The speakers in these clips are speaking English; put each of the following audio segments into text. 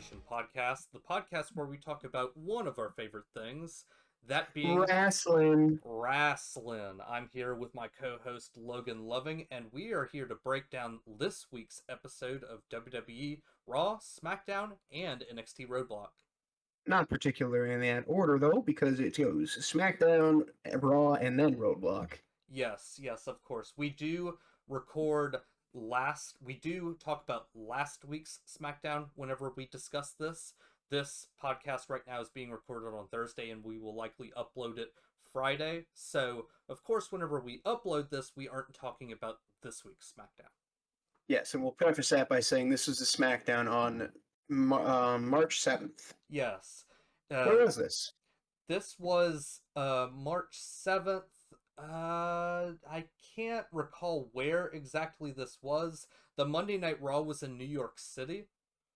Stipulation podcast, the podcast where we talk about one of our favorite things, that being Wrestling. wrestling. I'm here with my co-host Logan Loving, and we are here to break down this week's episode of WWE Raw, Smackdown, and NXT Roadblock. Not particularly in that order, though, because it goes SmackDown, Raw, and then Roadblock. Yes, of course. We do talk about last week's SmackDown whenever we discuss this. This podcast right now is being recorded on Thursday, and we will likely upload it Friday. So, of course, whenever we upload this, we aren't talking about this week's SmackDown. Yes, and we'll preface that by saying this is the SmackDown on March 7th. Yes. Where was this? This was March 7th. I can't recall where exactly this was. The Monday Night Raw was in New York City.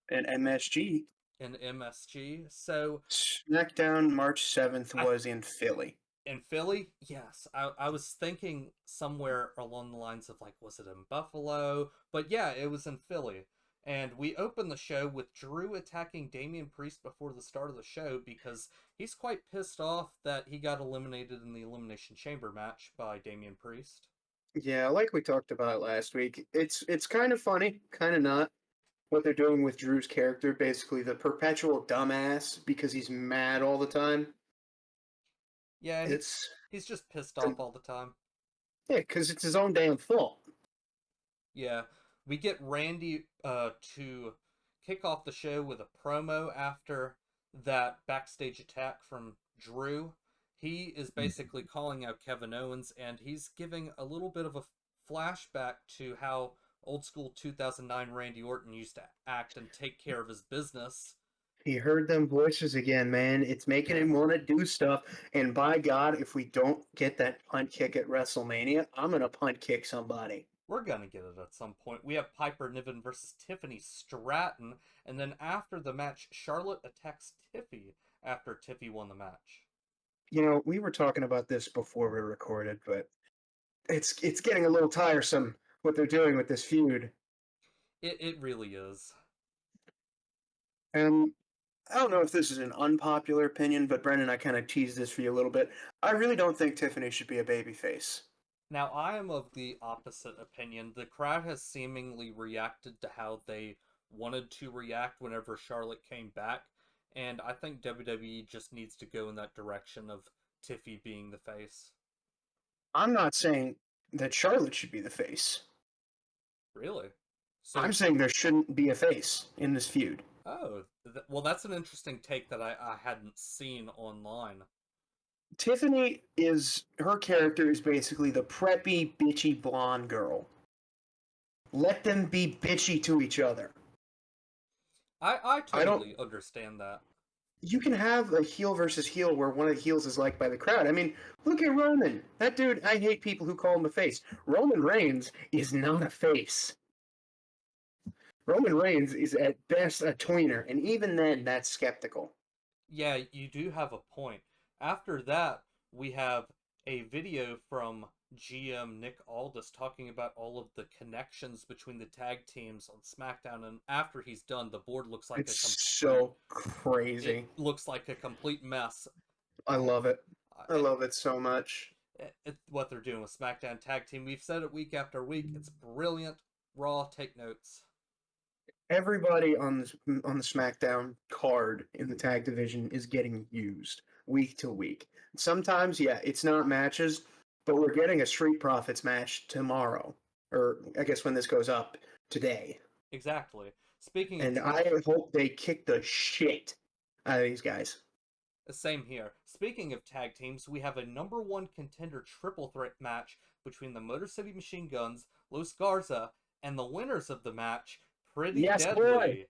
And MSG. In MSG. So SmackDown March 7th was in Philly. In Philly? Yes. I was thinking somewhere along the lines of, like, was it in Buffalo? But yeah, it was in Philly. And we opened the show with Drew attacking Damian Priest before the start of the show because he's quite pissed off that he got eliminated in the Elimination Chamber match by Damian Priest. Yeah, like we talked about last week, it's kind of funny, kind of not, what they're doing with Drew's character, basically the perpetual dumbass because he's mad all the time. Yeah, he's just pissed off all the time. Yeah, because it's his own damn fault. Yeah. We get Randy to kick off the show with a promo after that backstage attack from Drew. He is basically calling out Kevin Owens, and he's giving a little bit of a flashback to how old school 2009 Randy Orton used to act and take care of his business. He heard them voices again, man. It's making him want to do stuff. And by God, if we don't get that punt kick at WrestleMania, I'm going to punt kick somebody. We're going to get it at some point. We have Piper Niven versus Tiffany Stratton. And then after the match, Charlotte attacks Tiffy after Tiffy won the match. You know, we were talking about this before we recorded, but it's getting a little tiresome what they're doing with this feud. It really is. And I don't know if this is an unpopular opinion, but Brendon, I kind of teased this for you a little bit. I really don't think Tiffany should be a babyface. Now, I am of the opposite opinion. The crowd has seemingly reacted to how they wanted to react whenever Charlotte came back, and I think WWE just needs to go in that direction of Tiffy being the face. I'm not saying that Charlotte should be the face. Really? So, I'm saying there shouldn't be a face in this feud. Oh, well, that's an interesting take that I hadn't seen online. Tiffany her character is basically the preppy, bitchy blonde girl. Let them be bitchy to each other. I totally understand that. You can have a heel versus heel where one of the heels is liked by the crowd. I mean, look at Roman. That dude, I hate people who call him a face. Roman Reigns is not a face. Roman Reigns is at best a tweener, and even then, that's skeptical. Yeah, you do have a point. After that, we have a video from GM Nick Aldis talking about all of the connections between the tag teams on SmackDown, and after he's done, the board looks like so crazy. It looks like a complete mess. I love it. I love it so much. What they're doing with SmackDown Tag Team, we've said it week after week. It's brilliant. Raw, take notes. Everybody on the SmackDown card in the tag division is getting used week to week. Sometimes, yeah, it's not matches, but we're getting a Street Profits match tomorrow, or I guess when this goes up today. Exactly. I hope they kick the shit out of these guys. Same here. Speaking of tag teams, we have a number one contender triple threat match between the Motor City Machine Guns, Los Garza, and the winners of the match, Pretty Deadly. Boy.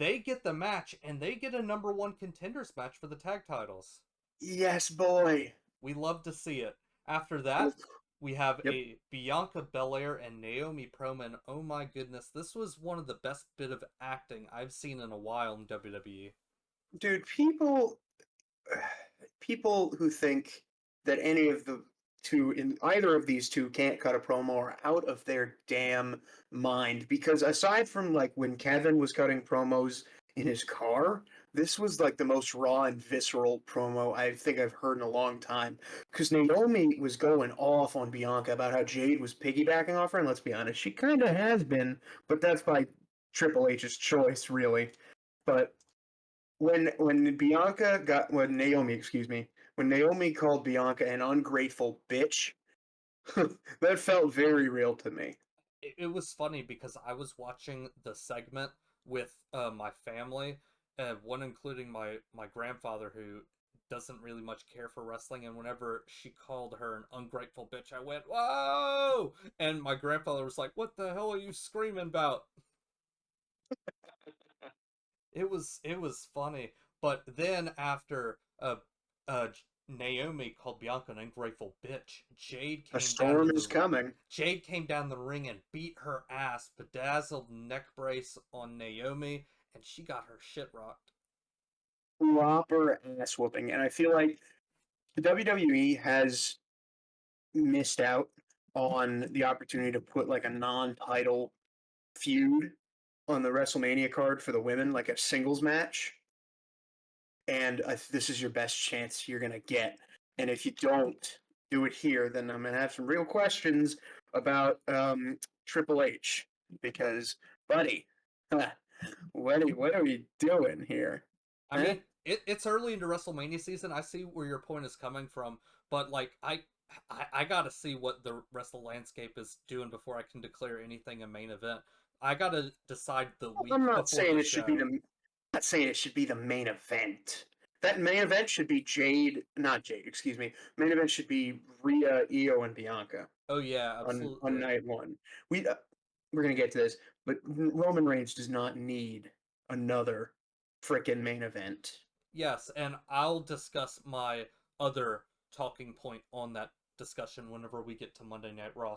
They get the match, and they get a number one contenders match for the tag titles. Yes, boy. We love to see it. After that, we have a Bianca Belair and Naomi promo, and oh my goodness, this was one of the best bit of acting I've seen in a while in WWE. Dude, people who think that any of the two, in either of these two, can't cut a promo are out of their damn mind. Because aside from like when Kevin was cutting promos in his car. This was like the most raw and visceral promo I think I've heard in a long time. Because Naomi was going off on Bianca about how Jade was piggybacking off her, and let's be honest, she kind of has been, but that's by Triple H's choice, really. But when Naomi, excuse me, when Naomi called Bianca an ungrateful bitch, that felt very real to me. It was funny because I was watching the segment with my family, one including my grandfather who doesn't really much care for wrestling, and whenever she called her an ungrateful bitch, I went whoa, and my grandfather was like, "What the hell are you screaming about?" It was funny, but then after uh Naomi called Bianca an ungrateful bitch, A storm is coming. Jade came down the ring and beat her ass, bedazzled neck brace on Naomi, and she got her shit rocked. Proper ass whooping. And I feel like the WWE has missed out on the opportunity to put like a non-title feud on the WrestleMania card for the women, like a singles match. And this is your best chance you're gonna get. And if you don't do it here, then I'm gonna have some real questions about Triple H because, buddy, what are we doing here? I Huh? mean, it's early into WrestleMania season. I see where your point is coming from, but like I gotta see what the rest of the landscape is doing before I can declare anything a main event. I gotta decide the week I'm not before saying the it should be show. the. Not saying it should be the main event. That main event should be Jade, not Jade. Excuse me. Main event should be Rhea, Io, and Bianca Oh yeah, on absolutely. night one. We're gonna get to this, but Roman Reigns does not need another frickin' main event. Yes, and I'll discuss my other talking point on that discussion whenever we get to Monday Night Raw.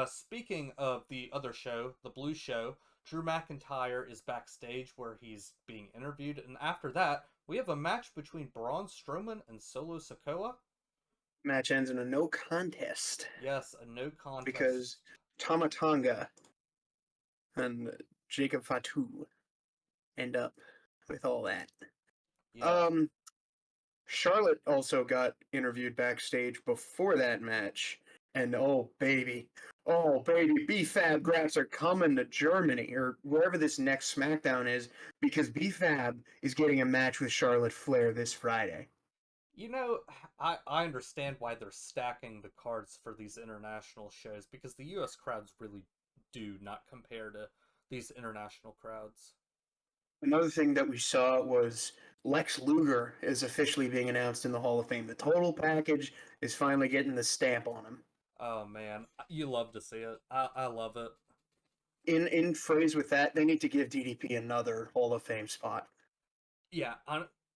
Speaking of the other show, the Blue Show, Drew McIntyre is backstage where he's being interviewed, and after that, we have a match between Braun Strowman and Solo Sikoa. Match ends in a no contest Yes, a no contest. because Tamatanga and Jacob Fatu end up with all that. Yeah. Um, Charlotte also got interviewed backstage before that match, and oh baby, BFAB graps are coming to Germany or wherever this next SmackDown is because BFAB is getting a match with Charlotte Flair this Friday. You know, I understand why they're stacking the cards for these international shows because the US crowds really do not compare to these international crowds. Another thing that we saw was Lex Luger is officially being announced in the Hall of Fame. The total package is finally getting the stamp on him. Oh man, you love to see it. I love it. In phrase with that, they need to give DDP another Hall of Fame spot. Yeah,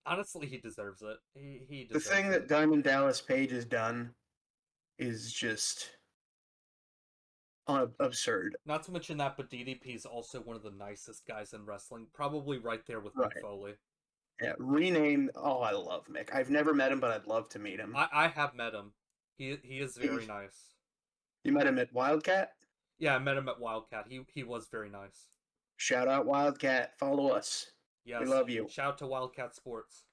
honestly, he deserves it. He The deserves thing it. that Diamond Dallas Page has done is just absurd. Not to mention that, but DDP is also one of the nicest guys in wrestling, probably right there with Mick Right. Foley. Yeah. Rename. Oh, I love Mick. I've never met him, but I'd love to meet him. I have met him. He is very nice. You met him at Wildcat? Yeah, I met him at Wildcat. He was very nice. Shout out Wildcat. Follow us. We Yes, love you. shout out to Wildcat Sports.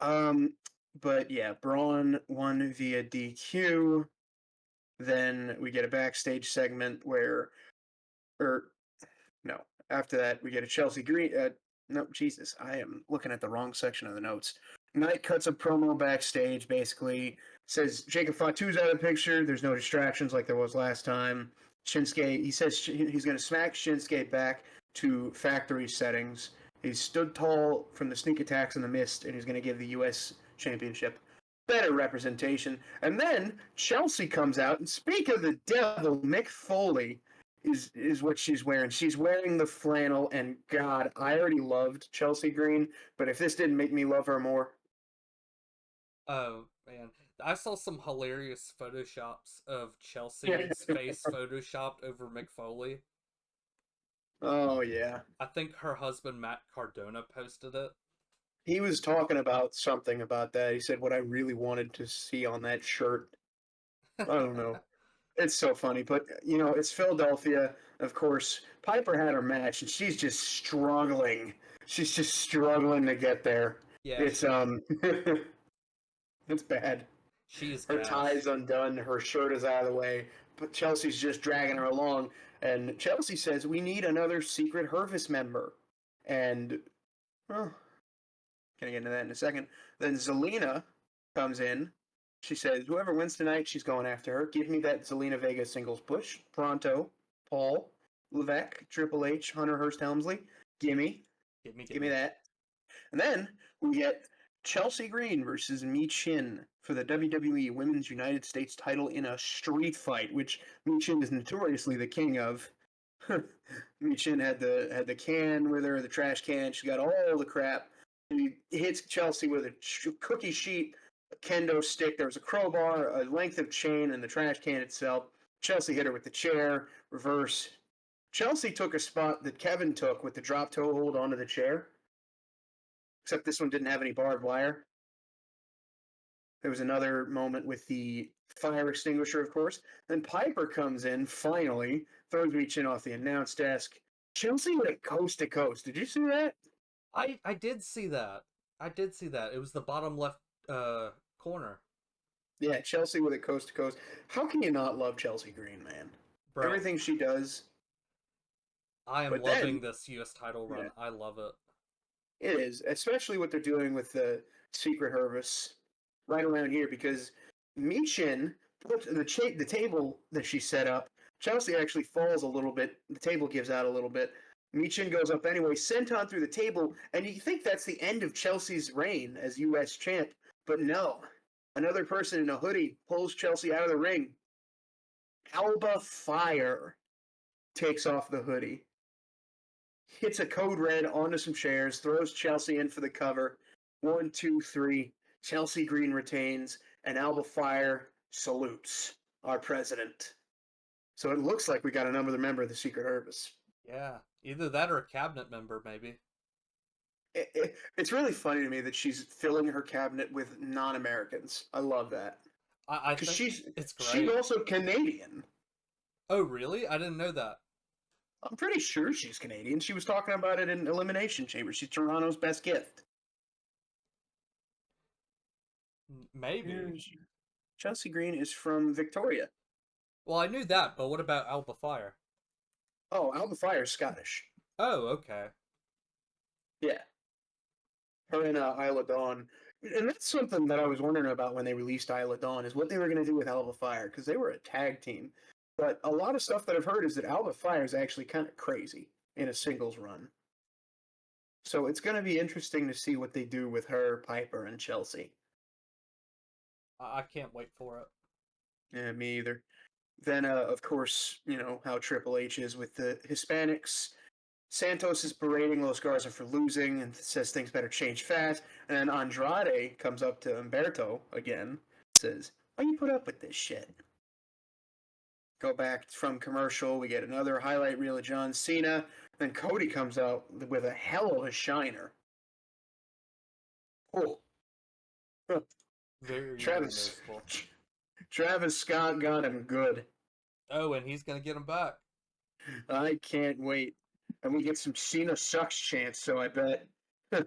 Um, but yeah, Braun won via DQ. Then we get a backstage segment where, or no, after that we get a Chelsea Green. No, Jesus, I am looking at the wrong section of the notes. Knight cuts a promo backstage, basically says Jacob Fatu's out of the picture. There's no distractions like there was last time. Shinsuke, he says he's going to smack Shinsuke back to factory settings. He's stood tall from the sneak attacks in the mist, and he's going to give the U.S. Championship better representation. And then Chelsea comes out, and speak of the devil, Mick Foley is what she's wearing. She's wearing the flannel, and God, I already loved Chelsea Green, but if this didn't make me love her more, Oh man, I saw some hilarious photoshops of Chelsea's face photoshopped over Mick Foley. oh yeah, I think her husband Matt Cardona posted it. he was talking about something about that. He said what I really wanted to see on that shirt. I don't know. It's so funny, but it's Philadelphia. Of course, Piper had her match, and she's just struggling. She's just struggling to get there. Yeah, It's it's bad. she is Her tie's gassed. undone, her shirt is out of the way, but Chelsea's just dragging her along. And Chelsea says, "We need another secret Hervis member." And, well, gonna get into that in a second. Then Zelina comes in. She says, "Whoever wins tonight, she's going after her. Give me that Zelina Vega singles push. Pronto, Paul, Levesque, Triple H, Hunter Hearst Helmsley. Gimme. Give me that." And then we get Chelsea Green versus Mi Chin for the WWE Women's United States title in a street fight, which Mi Chin is notoriously the king of. Mi Chin had the can with her, the trash can. She got all the crap. He hits Chelsea with a cookie sheet, a kendo stick. There was a crowbar, a length of chain, and the trash can itself. Chelsea hit her with the chair, reverse. Chelsea took a spot that Kevin took with the drop toe hold onto the chair, except this one didn't have any barbed wire. There was another moment with the fire extinguisher, of course. Then Piper comes in, finally, throws Mi Chin off the announce desk. Chelsea went coast to coast. Did you see that? I did see that. I did see that. It was the bottom left corner. Yeah, Chelsea with it coast to coast. How can you not love Chelsea Green, man? Bro, Everything she does. I am But loving then, this US title run. yeah, I love it. it is, especially what they're doing with the Secret Hervis right around here, because Mi Chin put the table that she set up. Chelsea actually falls a little bit. The table gives out a little bit. Mi Chin goes up anyway, senton through the table, and you think that's the end of Chelsea's reign as U.S. champ, but no. Another person in a hoodie pulls Chelsea out of the ring. Alba Fire takes off the hoodie, hits a code red onto some chairs, throws Chelsea in for the cover. 1, 2, 3. Chelsea Green retains, and Alba Fire salutes our president. So it looks like we got another member of the Secret Service. Yeah, either that or a cabinet member, maybe. It's really funny to me that she's filling her cabinet with non-Americans. I love that I because think it's she's great. also Canadian. Oh, really? I didn't know that. I'm pretty sure she's Canadian. She was talking about it in Elimination Chamber. She's Toronto's best gift. Maybe. Chelsea Green is from Victoria. Well, I knew that, but what about Alba Fire? Oh, Alba Fire is Scottish. Oh, okay. Yeah. Her and Isla Dawn. And that's something that I was wondering about when they released Isla Dawn, is what they were going to do with Alba Fire, because they were a tag team. But a lot of stuff that I've heard is that Alba Fire is actually kind of crazy in a singles run. So it's going to be interesting to see what they do with her, Piper, and Chelsea. I can't wait for it. Yeah, me either. Then, of course, you know how Triple H is with the Hispanics. Santos is berating Los Garza for losing and says things better change fast. And then Andrade comes up to Humberto again, says, "Why you put up with this shit?" Go back from commercial, we get another highlight reel of John Cena. Then Cody comes out with a hell of a shiner. Oh, Very, very Travis noticeable. Travis Scott got him good. Oh, and he's gonna get him back. I can't wait. And we get some Cena sucks chants, so I bet I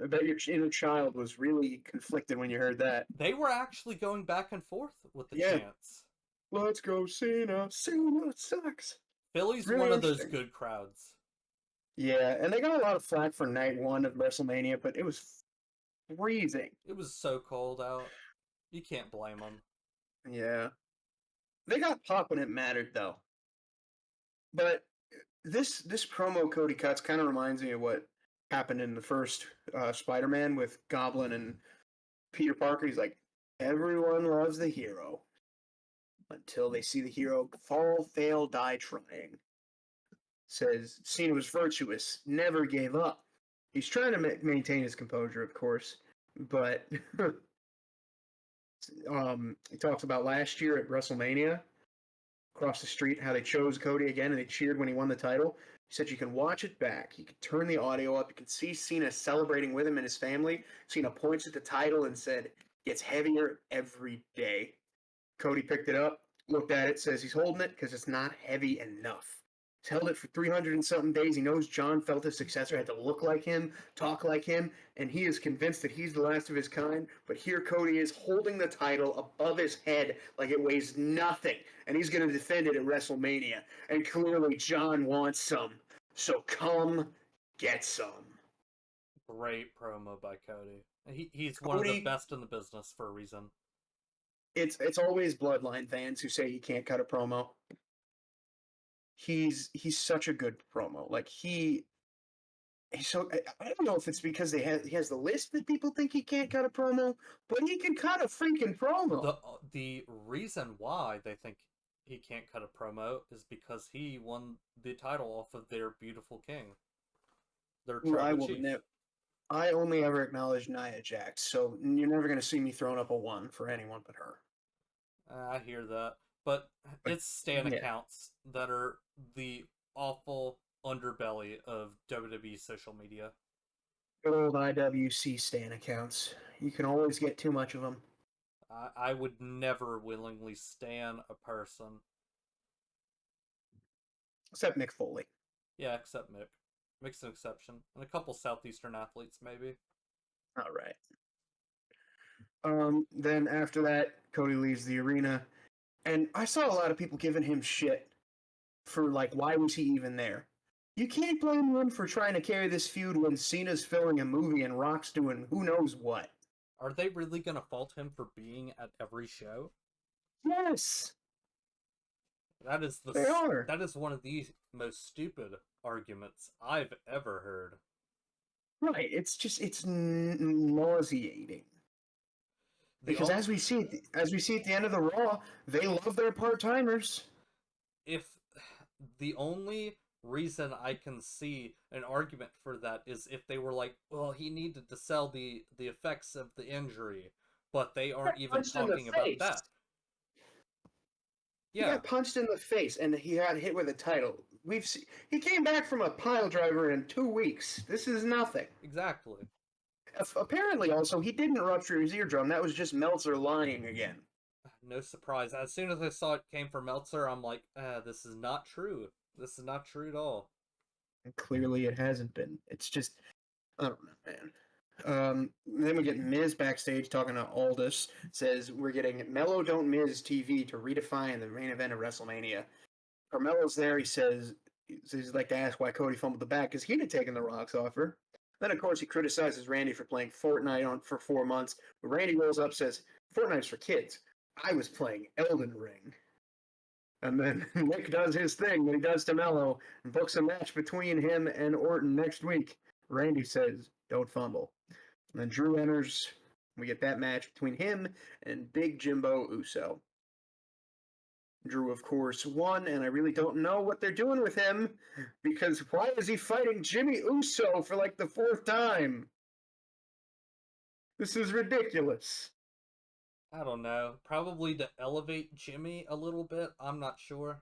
bet your inner child was really conflicted when you heard that. They were actually going back and forth with the Yeah. chants. Let's go, Cena. Cena sucks. Philly's Really one of those interesting. good crowds. Yeah, and they got a lot of flack for night one of WrestleMania, but it was freezing. It was so cold out. You can't blame them. Yeah. They got pop when it mattered, though. But this promo Cody cuts kind of reminds me of what happened in the first Spider-Man with Goblin and Peter Parker. He's like, everyone loves the hero until they see the hero fall, fail, die trying. Says Cena was virtuous, never gave up. He's trying to maintain his composure, of course, but he talks about last year at WrestleMania, across the street, how they chose Cody again and they cheered when he won the title. He said you can watch it back. You can turn the audio up. You can see Cena celebrating with him and his family. Cena points at the title and said, gets heavier every day. Cody picked it up, looked at it, says he's holding it because it's not heavy enough. He's held it for 300 and something days. He knows John felt his successor had to look like him, talk like him, and he is convinced that he's the last of his kind. But here Cody is holding the title above his head like it weighs nothing, and he's going to defend it at WrestleMania. And clearly John wants some. So come get some. Great promo by Cody. He's one of the best in the business for a reason. It's always Bloodline fans who say he can't cut a promo. He's such a good promo. Like he's so I don't know if it's because he has the list that people think he can't cut a promo, but he can cut a freaking promo. The reason why they think he can't cut a promo is because he won the title off of their beautiful king. Their tribal chief. I only ever acknowledge Nia Jax, so you're never going to see me throwing up a 1 for anyone but her. I hear that. But it's Stan accounts that are the awful underbelly of WWE social media. Good old IWC Stan accounts. You can always get too much of them. I would never willingly stan a person. Except Mick Foley. Yeah, except Mick. Mick's an exception. And a couple Southeastern athletes, maybe. All right. Then after that, Cody leaves the arena. And I saw a lot of people giving him shit for, like, why was he even there? You can't blame him for trying to carry this feud when Cena's filming a movie and Rock's doing who knows what. Are they really going to fault him for being at every show? Yes! That is That is one of the most stupid arguments I've ever heard. Right, it's nauseating. Because as we see at the end of the Raw, they love their part-timers. If the only reason I can see an argument for that is if they were like, well, he needed to sell the effects of the injury, but they aren't even talking about that. Yeah. He got punched in the face and he got hit with a title. He came back from a pile driver in 2 weeks. This is nothing. Exactly. Apparently, also, he didn't rupture his eardrum. That was just Meltzer lying again. No surprise. As soon as I saw it came from Meltzer, I'm like, this is not true. This is not true at all. And clearly it hasn't been. It's just, I don't know, man. Then we get Miz backstage talking to Aldis. Says, we're getting Mello Don't Miz TV to redefine the main event of WrestleMania. Carmelo's there. He says, he'd like to ask why Cody fumbled the back, because he'd have taken the Rock's offer. Then, of course, he criticizes Randy for playing Fortnite for 4 months. But Randy rolls up, says, Fortnite's for kids. I was playing Elden Ring. And then Nick does his thing that he does to Mello and books a match between him and Orton next week. Randy says, don't fumble. And then Drew enters. We get that match between him and Big Jimbo Uso. Drew, of course, won, and I really don't know what they're doing with him, because why is he fighting Jimmy Uso for like the 4th time? This is ridiculous. I don't know. Probably to elevate Jimmy a little bit. I'm not sure.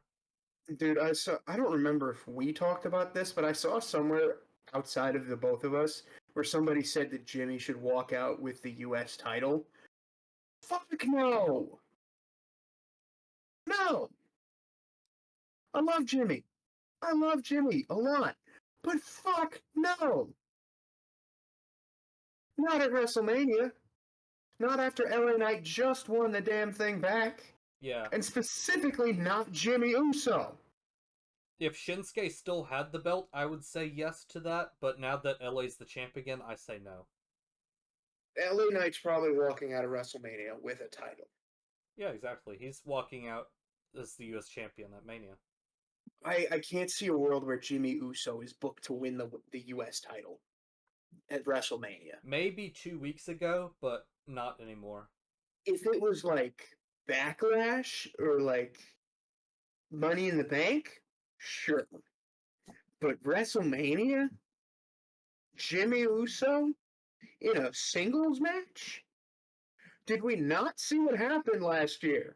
Dude, I don't remember if we talked about this, but I saw somewhere outside of the both of us where somebody said that Jimmy should walk out with the U.S. title. Fuck no! No! I love Jimmy. I love Jimmy a lot. But fuck no! Not at WrestleMania. Not after LA Knight just won the damn thing back. Yeah. And specifically not Jimmy Uso. If Shinsuke still had the belt, I would say yes to that. But now that LA's the champ again, I say no. LA Knight's probably walking out of WrestleMania with a title. Yeah, exactly. He's walking out as the U.S. champion at Mania. I can't see a world where Jimmy Uso is booked to win the U.S. title at WrestleMania. Maybe 2 weeks ago, but not anymore. If it was like Backlash or like Money in the Bank, sure. But WrestleMania? Jimmy Uso? In a singles match? Did we not see what happened last year?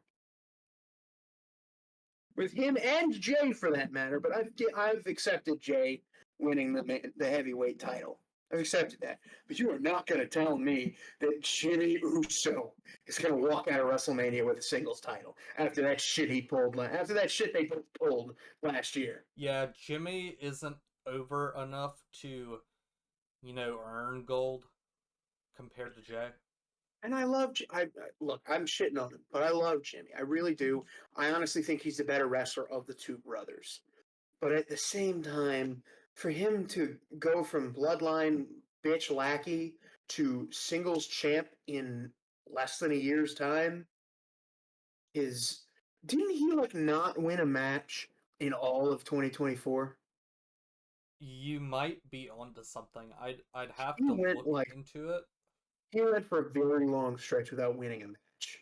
With him and Jay, for that matter, but I've accepted Jay winning the heavyweight title. I've accepted that. But you are not going to tell me that Jimmy Uso is going to walk out of WrestleMania with a singles title after that shit he pulled. After that shit they both pulled last year. Yeah, Jimmy isn't over enough to, earn gold compared to Jay. And I love. Look. I'm shitting on him, but I love Jimmy. I really do. I honestly think he's the better wrestler of the two brothers. But at the same time, for him to go from bloodline bitch lackey to singles champ in less than a year's time is, didn't he like not win a match in all of 2024? You might be onto something. I'd have He to went look like into it, he went for a very long stretch without winning a match.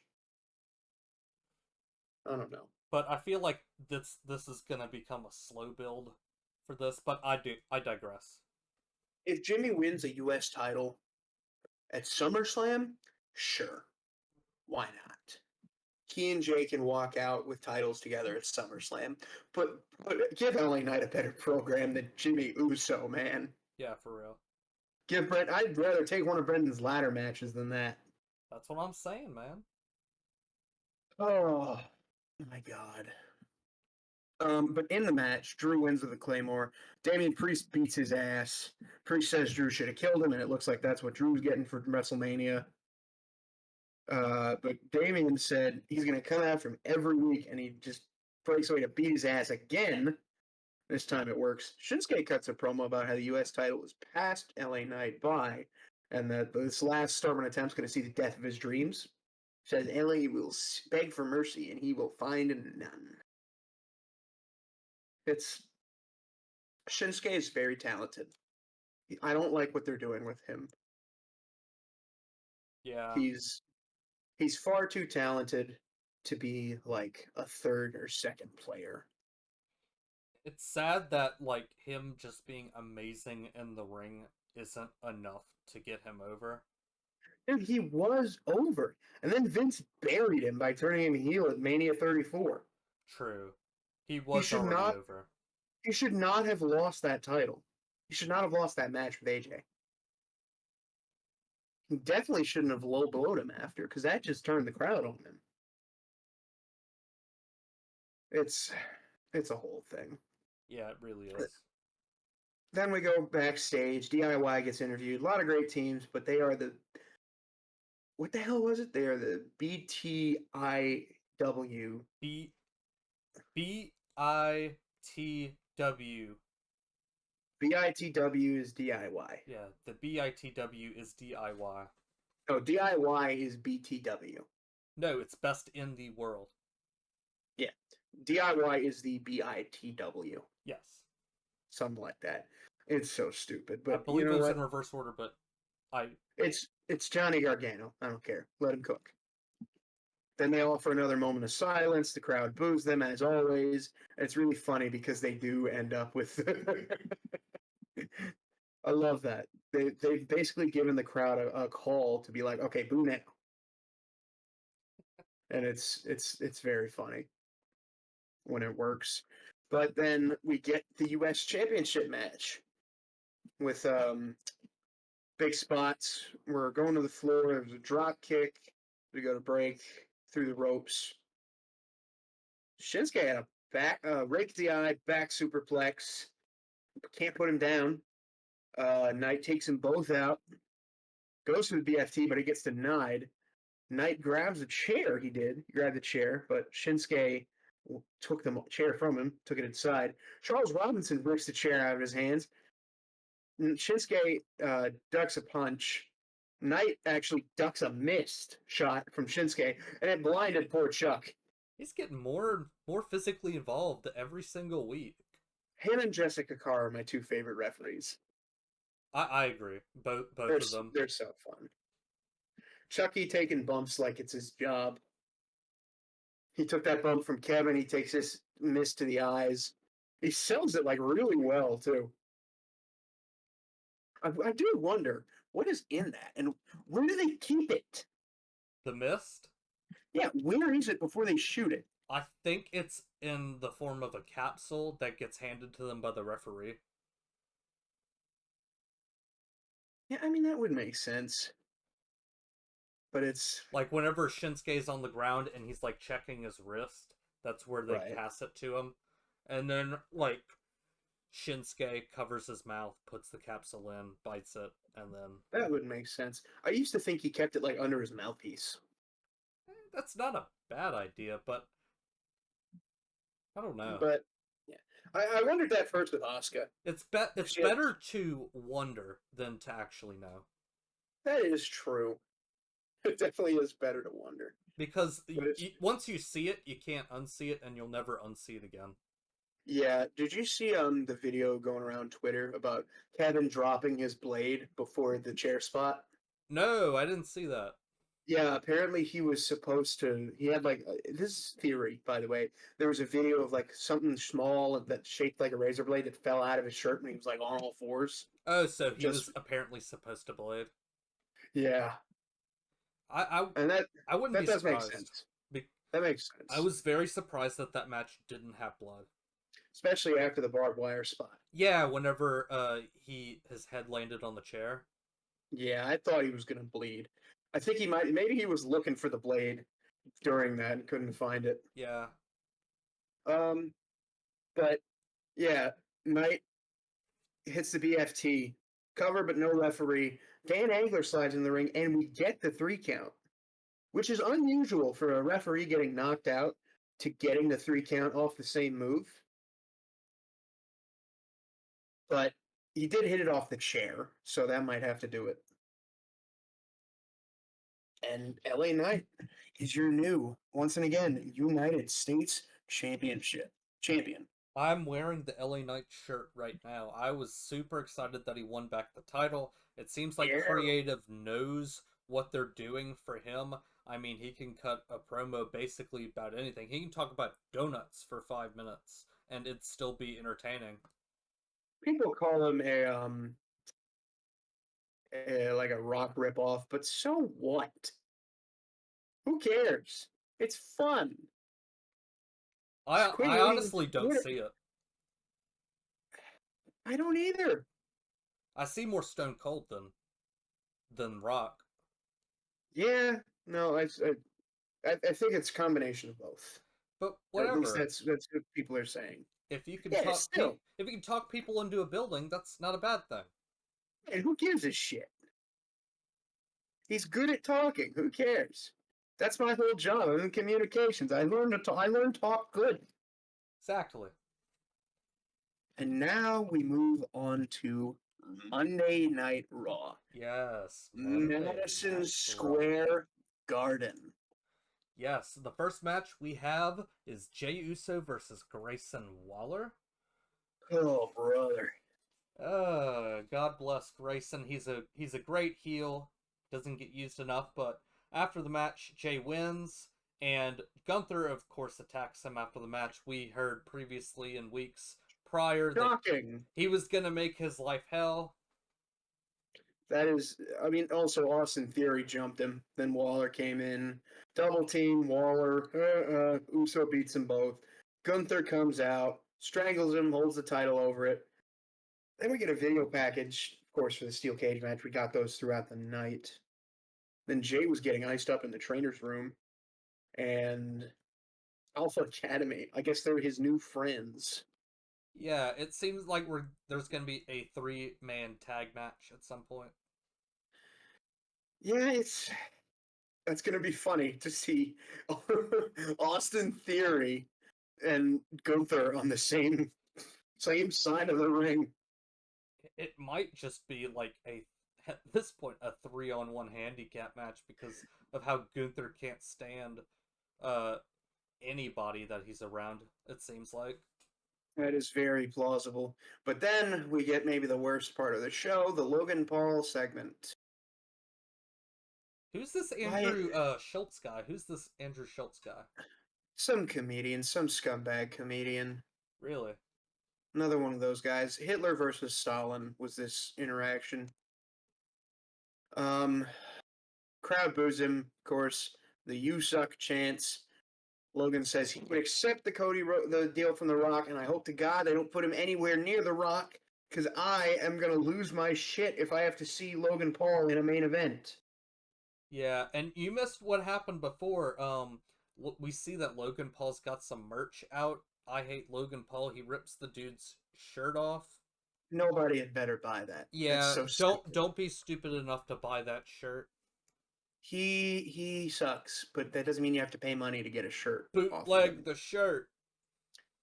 I don't know. but I feel like this is gonna become a slow build for this. But I digress. If Jimmy wins a US title at SummerSlam, sure. Why not? He and Jay can walk out with titles together at SummerSlam. But give LA Knight a better program than Jimmy Uso, man. Yeah, for real. Give Brent. I'd rather take one of Brendan's ladder matches than that. That's what I'm saying, man. Oh my god. But in the match, Drew wins with a Claymore. Damian Priest beats his ass. Priest says Drew should have killed him, and it looks like that's what Drew's getting for WrestleMania. But Damian said he's going to come after him every week, and he just breaks away to beat his ass again. This time it works. Shinsuke cuts a promo about how the U.S. title was passed LA Knight by, and that this last stubborn attempt's going to see the death of his dreams. Says LA will beg for mercy, and he will find none. It's Shinsuke is very talented. I don't like what they're doing with him. Yeah. He's far too talented to be like a third or second player. It's sad that like him just being amazing in the ring isn't enough to get him over. Dude, he was over. And then Vince buried him by turning him heel at Mania 34. True. He He was should already not over. he should not have lost that title. He should not have lost that match with AJ. He definitely shouldn't have low blowed him after, because that just turned the crowd on him. It's a whole thing. Yeah, it really is. Then we go backstage. DIY gets interviewed. A lot of great teams, but they are the what the hell was it? They are the BTIW. B BITW. BITW is DIY. Yeah, the BITW is DIY. No, DIY is BTW. No, it's best in the world. Yeah. DIY is the BITW. Yes. Something like that. It's so stupid. But I believe you know it was what? in reverse order, but I It's Johnny Gargano. I don't care. Let him cook. Then they offer another moment of silence. The crowd boos them as always. It's really funny because they do end up with. I love that. They've basically given the crowd a call to be like, okay, boo now, and it's very funny when it works. But then we get the U.S. Championship match with big spots. We're going to the floor. There's a drop kick. We go to break through the ropes. Shinsuke had a back rake the eye back superplex. Can't put him down. Knight takes them both out. Goes for the BFT, but he gets denied. Knight grabs a chair. He grabbed the chair, but Shinsuke took the chair from him, took it inside. Charles Robinson breaks the chair out of his hands. Shinsuke ducks a punch. Knight actually ducks a missed shot from Shinsuke, and it blinded poor Chuck. He's getting more physically involved every single week. Him and Jessica Carr are my two favorite referees. I agree. Both of them. They're so fun. Chucky taking bumps like it's his job. He took that bump from Kevin. He takes this miss to the eyes. He sells it like really well too. I do wonder what is in that, and where do they keep it? The mist? Yeah, where is it before they shoot it? I think it's in the form of a capsule that gets handed to them by the referee. Yeah, I mean, that would make sense. But it's... Like whenever Shinsuke's on the ground and he's like checking his wrist, that's where they Right. pass it to him. And then like Shinsuke covers his mouth, puts the capsule in, bites it, and then That would make sense. I used to think he kept it, like, under his mouthpiece. that's not a bad idea, but I don't know. But, yeah. I wondered that first with Asuka. It's She had... better to wonder than to actually know. That is true. It definitely is better to wonder. Because But it's... once you see it, you can't unsee it, and you'll never unsee it again. Yeah, did you see the video going around Twitter about Kevin dropping his blade before the chair spot? No, I didn't see that. Yeah, apparently he was supposed to. He had like this is theory, by the way. There was a video of like something small that shaped like a razor blade that fell out of his shirt, and he was like on all fours. Oh, so he Just was apparently supposed to blade. yeah, I I, and I wouldn't that be does make surprised. sense. That makes I sense, was very surprised that that match didn't have blood. especially after the barbed wire spot. Yeah, whenever his head landed on the chair. Yeah, I thought he was gonna bleed. I think he might. Maybe he was looking for the blade during that and couldn't find it. Yeah. Um, but yeah, Knight hits the BFT cover, but no referee. Dan Angler slides in the ring, and we get the 3 count, which is unusual for a referee getting knocked out to getting the 3 count off the same move. But he did hit it off the chair, so that might have to do it. And LA Knight is your new, once and again, United States champion. I'm wearing the LA Knight shirt right now. I was super excited that he won back the title. It seems like Yeah. Creative knows what they're doing for him. I mean, he can cut a promo basically about anything. He can talk about donuts for 5 minutes and it'd still be entertaining. People call him like a rock ripoff, but so what? Who cares? It's fun. I honestly don't see it. I don't either. I see more Stone Cold than Rock. Yeah, no, I think it's a combination of both. But Or at least whatever. that's what people are saying. If you can Yeah, talk still. if you can talk people into a building, that's not a bad thing. And who gives a shit? He's good at talking. Who cares? That's my whole job. I'm in communications. I learned to talk. I learned to talk good. Exactly. And now we move on to Monday Night Raw. Yes. Madison Square Garden. Yes, the first match we have is Jey Uso versus Grayson Waller. Oh, brother. God bless Grayson. He's a great heel. Doesn't get used enough, but after the match, Jey wins, and Gunther, of course, attacks him after the match. We heard previously in weeks prior that Shocking. he was gonna make his life hell. That is, I mean, also Austin Theory jumped him. Then Waller came in. Double team, Waller. Uso beats them both. Gunther comes out, strangles him, holds the title over it. Then we get a video package, of course, for the steel cage match. We got those throughout the night. Then Jay was getting iced up in the trainer's room. And Alpha Academy, I guess they're his new friends. Yeah, it seems like there's gonna be a 3-man tag match at some point. Yeah, that's gonna be funny to see Austin Theory and Gunther on the same side of the ring. It might just be like at this point a 3-on-1 handicap match because of how Gunther can't stand anybody that he's around, it seems like. That is very plausible. But then we get maybe the worst part of the show, the Logan Paul segment. Who's this Andrew Schultz guy? Who's this Andrew Schultz guy? Some comedian, some scumbag comedian. Really? Another one of those guys. Hitler versus Stalin was this interaction. Crowd boos him, of course. The "You suck" chants. Logan says he would accept the deal from The Rock, and I hope to God they don't put him anywhere near The Rock. Because I am going to lose my shit if I have to see Logan Paul in a main event. Yeah, and you missed what happened before. We see that Logan Paul's got some merch out. I hate Logan Paul. He rips the dude's shirt off. Nobody had better buy that. That's Yeah, so don't stupid. don't be stupid enough to buy that shirt. He sucks, but that doesn't mean you have to pay money to get a shirt off of Bootleg him. the shirt.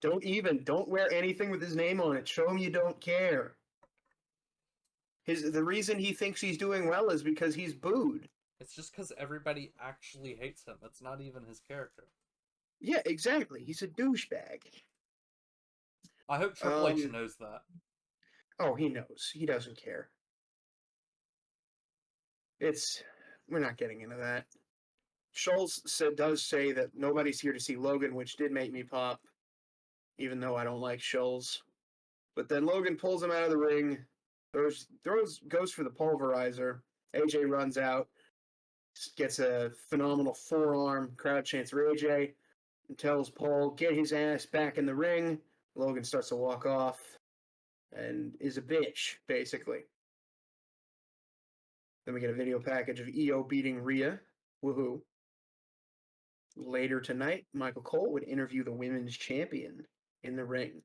Don't wear anything with his name on it. Show him you don't care. The reason he thinks he's doing well is because he's booed. It's just because everybody actually hates him. It's not even his character. Yeah, exactly. He's a douchebag. I hope Triple H knows that. Oh, he knows. He doesn't care. We're not getting into that. Schultz does say that nobody's here to see Logan, which did make me pop, even though I don't like Schultz. But then Logan pulls him out of the ring, goes for the pulverizer. AJ runs out, gets a phenomenal forearm. Crowd chants for AJ and tells Paul, get his ass back in the ring. Logan starts to walk off and is a bitch, basically. Then we get a video package of EO beating Rhea. Woohoo. Later tonight, Michael Cole would interview the women's champion in the ring.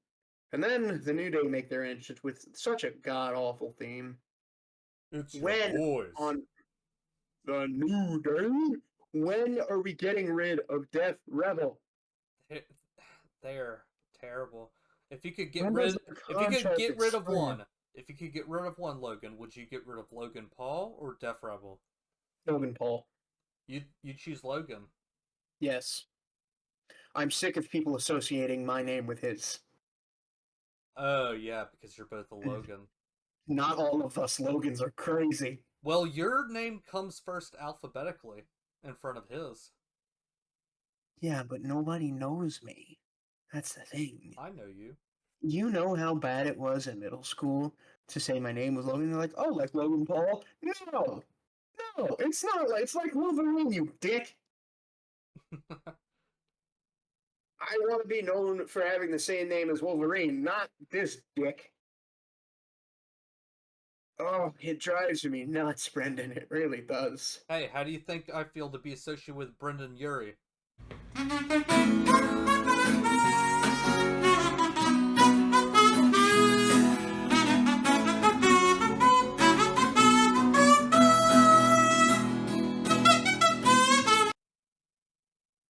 And then the New Day make their entrance with such a god-awful theme. It's when your boys. On the New Day, when are we getting rid of Death Rebel? They're terrible. If you could When get does rid, the if you could contract get rid of expire? one, if you could get rid of one Logan, would you get rid of Logan Paul or Def Rebel? Logan Paul. You choose Logan. Yes. I'm sick of people associating my name with his. Oh yeah, because you're both a Logan. Not all of us Logans are crazy. Well, your name comes first alphabetically in front of his. Yeah, but nobody knows me. That's the thing. I know you. You know how bad it was in middle school to say my name was Logan? They're like, oh, like Logan Paul? No! No, it's not like, it's like Wolverine, you dick! I want to be known for having the same name as Wolverine, not this dick. Oh, it drives me nuts, Brendon. It really does. Hey, how do you think I feel to be associated with Brendon Urie?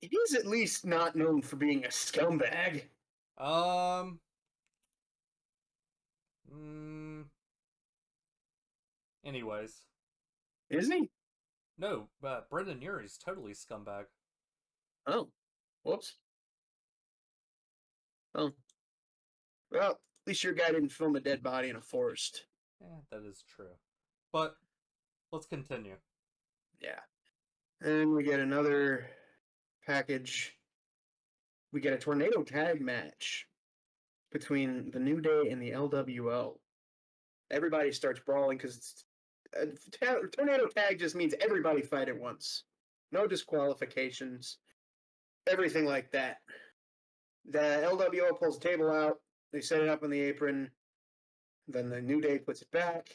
He is at least not known for being a scumbag. Anyways. Is he? No, Brendon Urie's totally scumbag. Oh. Whoops. Oh. Well, at least your guy didn't film a dead body in a forest. Yeah, that is true. But let's continue. Yeah. And we get another package. We get a tornado tag match between the New Day and the LWO. Everybody starts brawling because tornado tag just means everybody fight at once. No disqualifications. Everything like that. The LWO pulls the table out. They set it up on the apron. Then the New Day puts it back.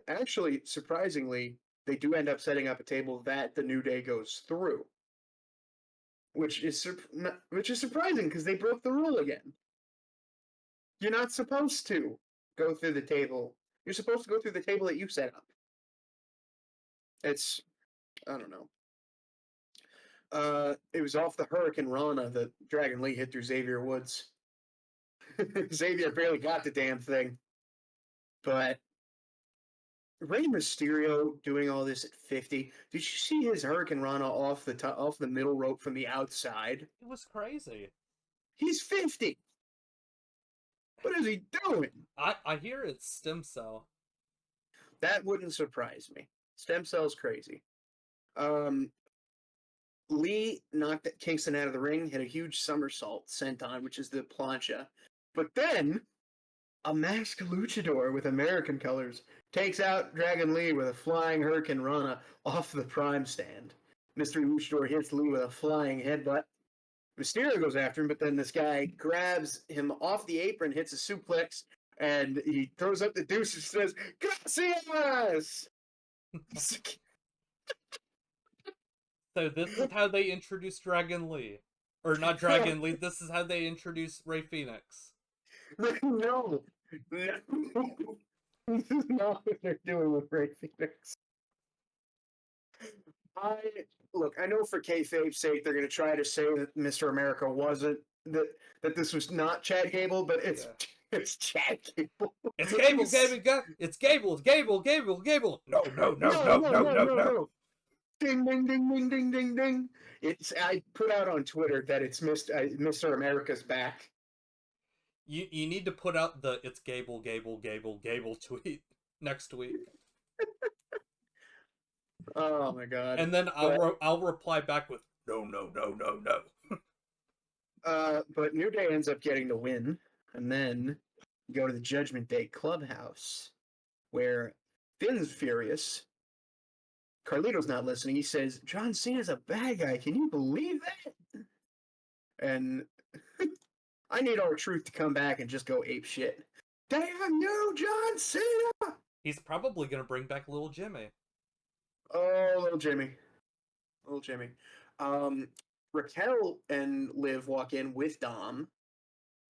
Actually, surprisingly, they do end up setting up a table that the New Day goes through, which is surprising because they broke the rule again. You're not supposed to go through the table. You're supposed to go through the table that you set up. I don't know. It was off the Hurricane Rana that Dragon Lee hit through Xavier Woods. Xavier barely got the damn thing. But Rey Mysterio doing all this at 50. Did you see his Hurricane Rana off the middle rope from the outside? It was crazy. He's 50. What is he doing? I hear it's stem cell. That wouldn't surprise me. Stem cell's crazy. Lee knocked Kingston out of the ring, hit a huge somersault senton, which is the plancha. But then, a masked luchador with American colors takes out Dragon Lee with a flying Hurricane Rana off the Prime stand. Mystery Luchador hits Lee with a flying headbutt. Mysterio goes after him, but then this guy grabs him off the apron, hits a suplex, and he throws up the deuce and says, "Gracias!" So this is how they introduced Dragon Lee. Or not Dragon Lee, this is how they introduced Rey Fenix. No. This is not what they're doing with Rey Fenix. I know for kayfabe's sake they're going to try to say that Mr. America wasn't that this was not Chad Gable, but it's it's Chad Gable. It's Gable, it's Gable. No. No. Ding ding ding ding ding ding ding. I put out on Twitter that it's Mr. America's back. You need to put out the it's Gable tweet next week. Oh my god! And then I'll reply back with no. But New Day ends up getting the win, and then go to the Judgment Day clubhouse, where Finn's furious. Carlito's not listening. He says, "John Cena's a bad guy. Can you believe that?" And I need R-Truth to come back and just go ape shit. Damn you, John Cena! He's probably gonna bring back Little Jimmy. Oh, little Jimmy. Raquel and Liv walk in with Dom,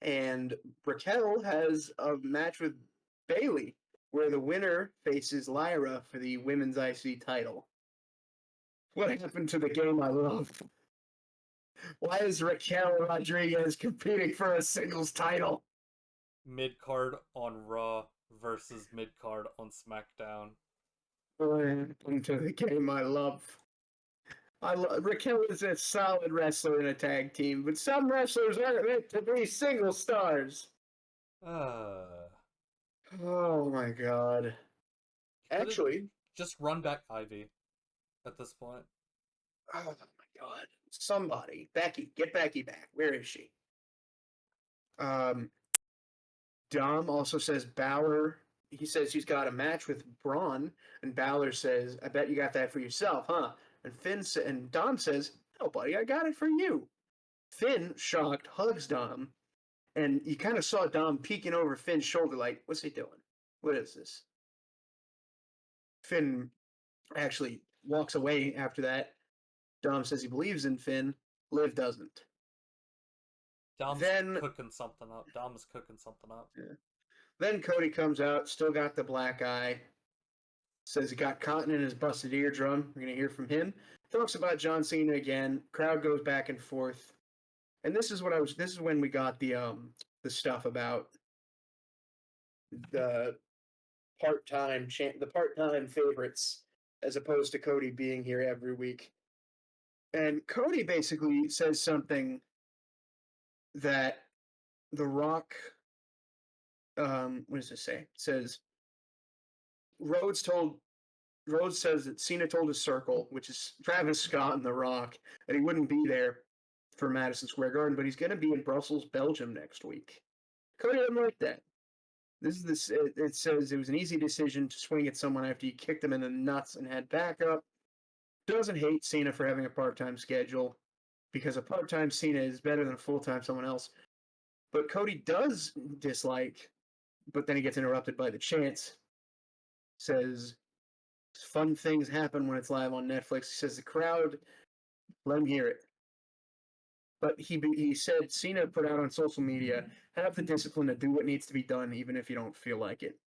and Raquel has a match with Bayley, where the winner faces Lyra for the women's IC title. What happened to the game I love? Why is Raquel Rodriguez competing for a singles title? Mid-card on Raw versus mid-card on SmackDown. What happened to the game I love? Raquel is a solid wrestler in a tag team, but some wrestlers aren't meant to be single stars. Oh my god. Actually, just run back Ivy at this point. Oh my god. Somebody. Becky. Get Becky back. Where is she? Dom also says Balor. He says he's got a match with Braun, and Balor says, "I bet you got that for yourself, huh?" And Dom says, "No, buddy, I got it for you." Finn, shocked, hugs Dom, and you kind of saw Dom peeking over Finn's shoulder, like, "What's he doing? What is this?" Finn actually walks away after that. Dom says he believes in Finn. Liv doesn't. Dom's cooking something up. Yeah. Then Cody comes out, still got the black eye. Says he got cotton in his busted eardrum. We're going to hear from him. Talks about John Cena again. Crowd goes back and forth. And this is when we got the stuff about the part-time favorites as opposed to Cody being here every week. And Cody basically says something that The Rock, what does it say? It says, Rhodes says that Cena told his circle, which is Travis Scott and The Rock, that he wouldn't be there for Madison Square Garden, but he's going to be in Brussels, Belgium next week. Cody doesn't like that. It says it was an easy decision to swing at someone after you kicked them in the nuts and had backup. Doesn't hate Cena for having a part-time schedule, because a part-time Cena is better than a full-time someone else. But Cody does dislike, but then he gets interrupted by the chants. Says, fun things happen when it's live on Netflix. He says the crowd, let him hear it. But he said Cena put out on social media, have the discipline to do what needs to be done, even if you don't feel like it.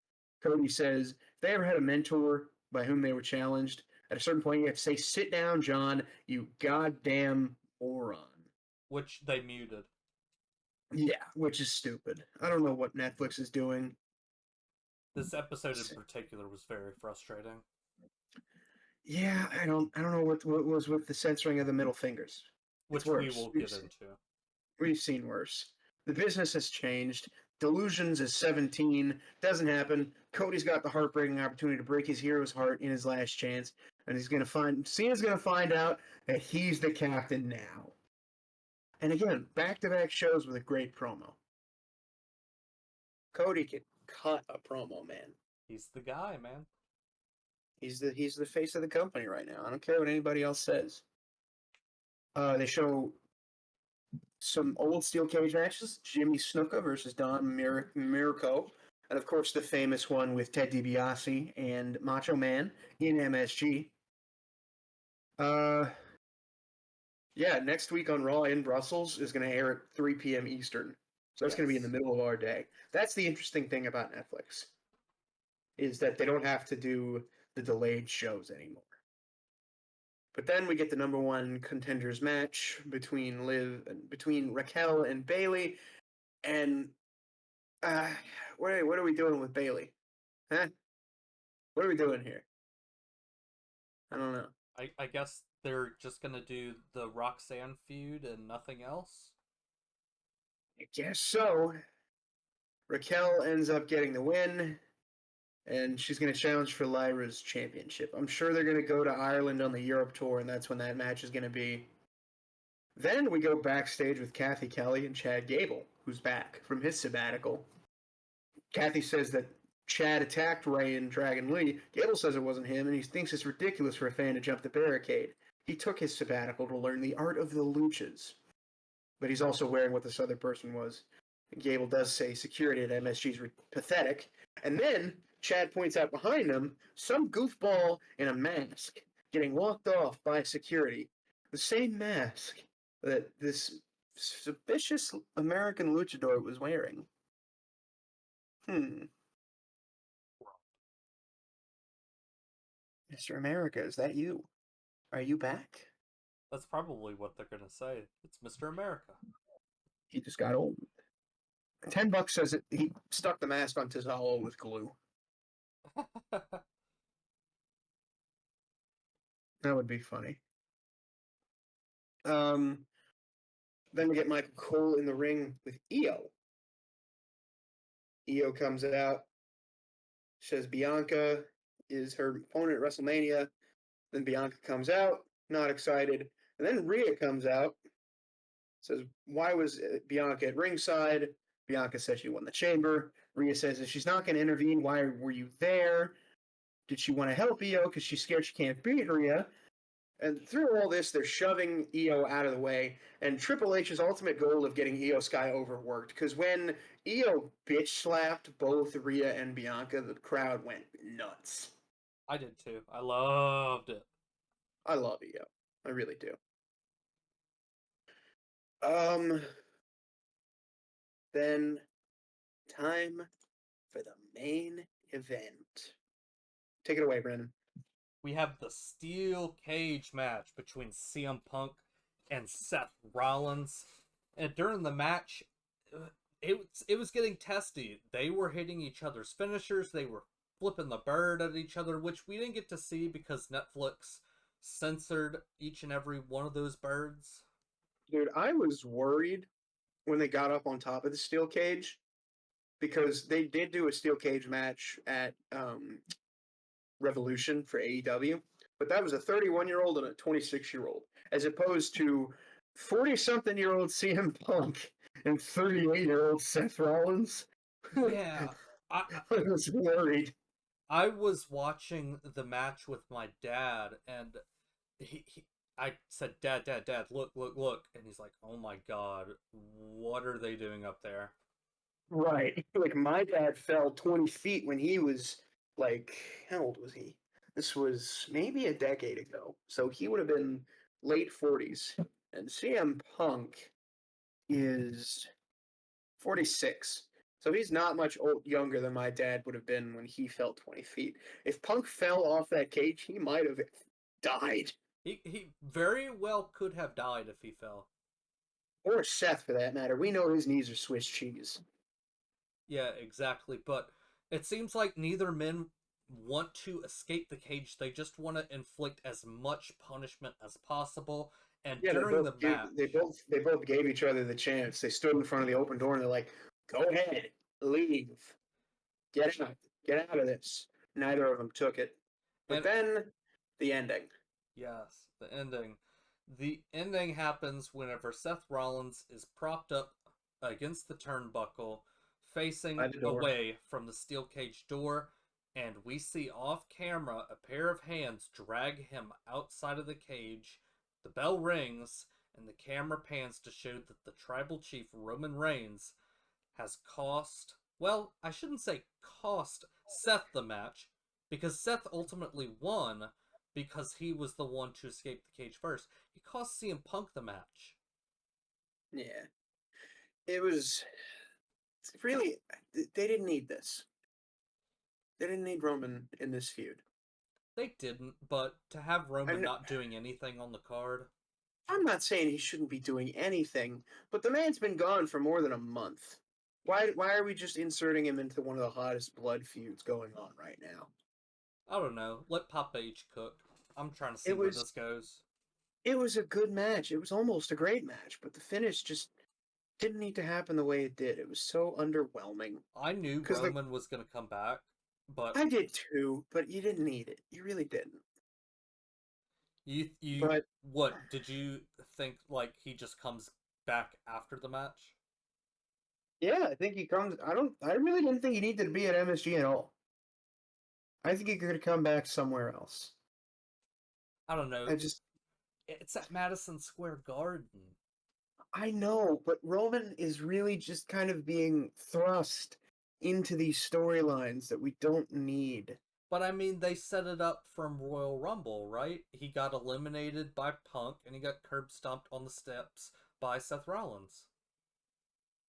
Cody says, if they ever had a mentor by whom they were challenged, at a certain point you have to say, sit down, John, you goddamn moron. Which they muted. Yeah, which is stupid. I don't know what Netflix is doing. This episode in particular was very frustrating. Yeah, I don't know what was with the censoring of the middle fingers. Which we will get into. We've seen worse. The business has changed. Delusions is 17. Doesn't happen. Cody's got the heartbreaking opportunity to break his hero's heart in his last chance. And Cena's going to find out that he's the captain now. And again, back-to-back shows with a great promo. Cody can cut a promo, man. He's the guy, man. He's the face of the company right now. I don't care what anybody else says. They show some old steel cage matches: Jimmy Snuka versus Don Miracle, and of course the famous one with Ted DiBiase and Macho Man in MSG. Uh, yeah, next week on Raw in Brussels is going to air at 3 p.m. Eastern. So that's going to be in the Yes. middle of our day. That's the interesting thing about Netflix, is that they don't have to do the delayed shows anymore. But then we get the number one contenders match between Raquel and Bailey, and what are we doing with Bailey? Huh? What are we doing here? I don't know. I guess they're just gonna do the Roxanne feud and nothing else. I guess so. Raquel ends up getting the win, and she's going to challenge for Lyra's championship. I'm sure they're going to go to Ireland on the Europe tour, and that's when that match is going to be. Then we go backstage with Kathy Kelly and Chad Gable, who's back from his sabbatical. Kathy says that Chad attacked Ray and Dragon Lee. Gable says it wasn't him, and he thinks it's ridiculous for a fan to jump the barricade. He took his sabbatical to learn the art of the luchas. But he's also wearing what this other person was. Gable does say security at MSG is pathetic. And then Chad points out behind him some goofball in a mask getting walked off by security. The same mask that this suspicious American luchador was wearing. Mr. America, is that you? Are you back? That's probably what they're gonna say. It's Mr. America. He just got old. $10 says it. He stuck the mask on Tizalo with glue. That would be funny. Then we get Michael Cole in the ring with Io. Io comes out, says Bianca is her opponent at WrestleMania. Then Bianca comes out, not excited. And then Rhea comes out, says, why was Bianca at ringside? Bianca says she won the chamber. Rhea says, if she's not going to intervene, why were you there? Did she want to help Io because she's scared she can't beat Rhea? And through all this, they're shoving Io out of the way. And Triple H's ultimate goal of getting Io Sky overworked, because when Io bitch slapped both Rhea and Bianca, the crowd went nuts. I did too. I loved it. I love Io. I really do. Then time for the main event. Take it away, Brendon. We have the steel cage match between CM Punk and Seth Rollins. And during the match, it was getting testy. They were hitting each other's finishers. They were flipping the bird at each other, which we didn't get to see because Netflix censored each and every one of those birds. Dude, I was worried when they got up on top of the steel cage, because they did do a steel cage match at Revolution for AEW, but that was a 31-year-old and a 26-year-old, as opposed to 40-something-year-old CM Punk and 38-year-old Seth Rollins. Yeah, I was worried. I was watching the match with my dad, and I said, "Dad, Dad, Dad, look, look, look," and he's like, "Oh my God, what are they doing up there?" Right. Like, my dad fell 20 feet when he was, like, how old was he? This was maybe a decade ago. So he would have been late 40s. And CM Punk is 46. So he's not much younger than my dad would have been when he fell 20 feet. If Punk fell off that cage, he might have died. He very well could have died if he fell. Or Seth, for that matter. We know his knees are Swiss cheese. Yeah, exactly. But it seems like neither men want to escape the cage. They just want to inflict as much punishment as possible. And Yeah, during the match, they both gave each other the chance. They stood in front of the open door and they're like, "Go ahead, leave, get out of this." Neither of them took it. But and then the ending. yes, the ending. The ending happens whenever Seth Rollins is propped up against the turnbuckle, facing By the door. away from the steel cage door, and we see off camera a pair of hands drag him outside of the cage. The bell rings, and the camera pans to show that the tribal chief Roman Reigns has cost, well, I shouldn't say cost Seth the match, because Seth ultimately won because he was the one to escape the cage first. He cost CM Punk the match. Yeah. It was really, they didn't need this. They didn't need Roman in this feud. They didn't, but to have Roman I'm, not doing anything on the card, I'm not saying he shouldn't be doing anything, but the man's been gone for more than a month. Why are we just inserting him into one of the hottest blood feuds going on right now? I don't know. Let Papa H cook. I'm trying to see It where was this goes. it was a good match. It was almost a great match, but the finish just didn't need to happen the way it did. It was so underwhelming. I knew Because Roman was going to come back, but I did too, but you didn't need it. You really didn't. you But what did you think? Like he just comes back after the match? yeah, I think he comes. I really didn't think he needed to be at MSG at all. I think he could come back somewhere else. I don't know. I just It's at Madison Square Garden. I know, but Roman is really just kind of being thrust into these storylines that we don't need. But I mean, they set it up from Royal Rumble, right? He got eliminated by Punk, and he got curb stomped on the steps by Seth Rollins.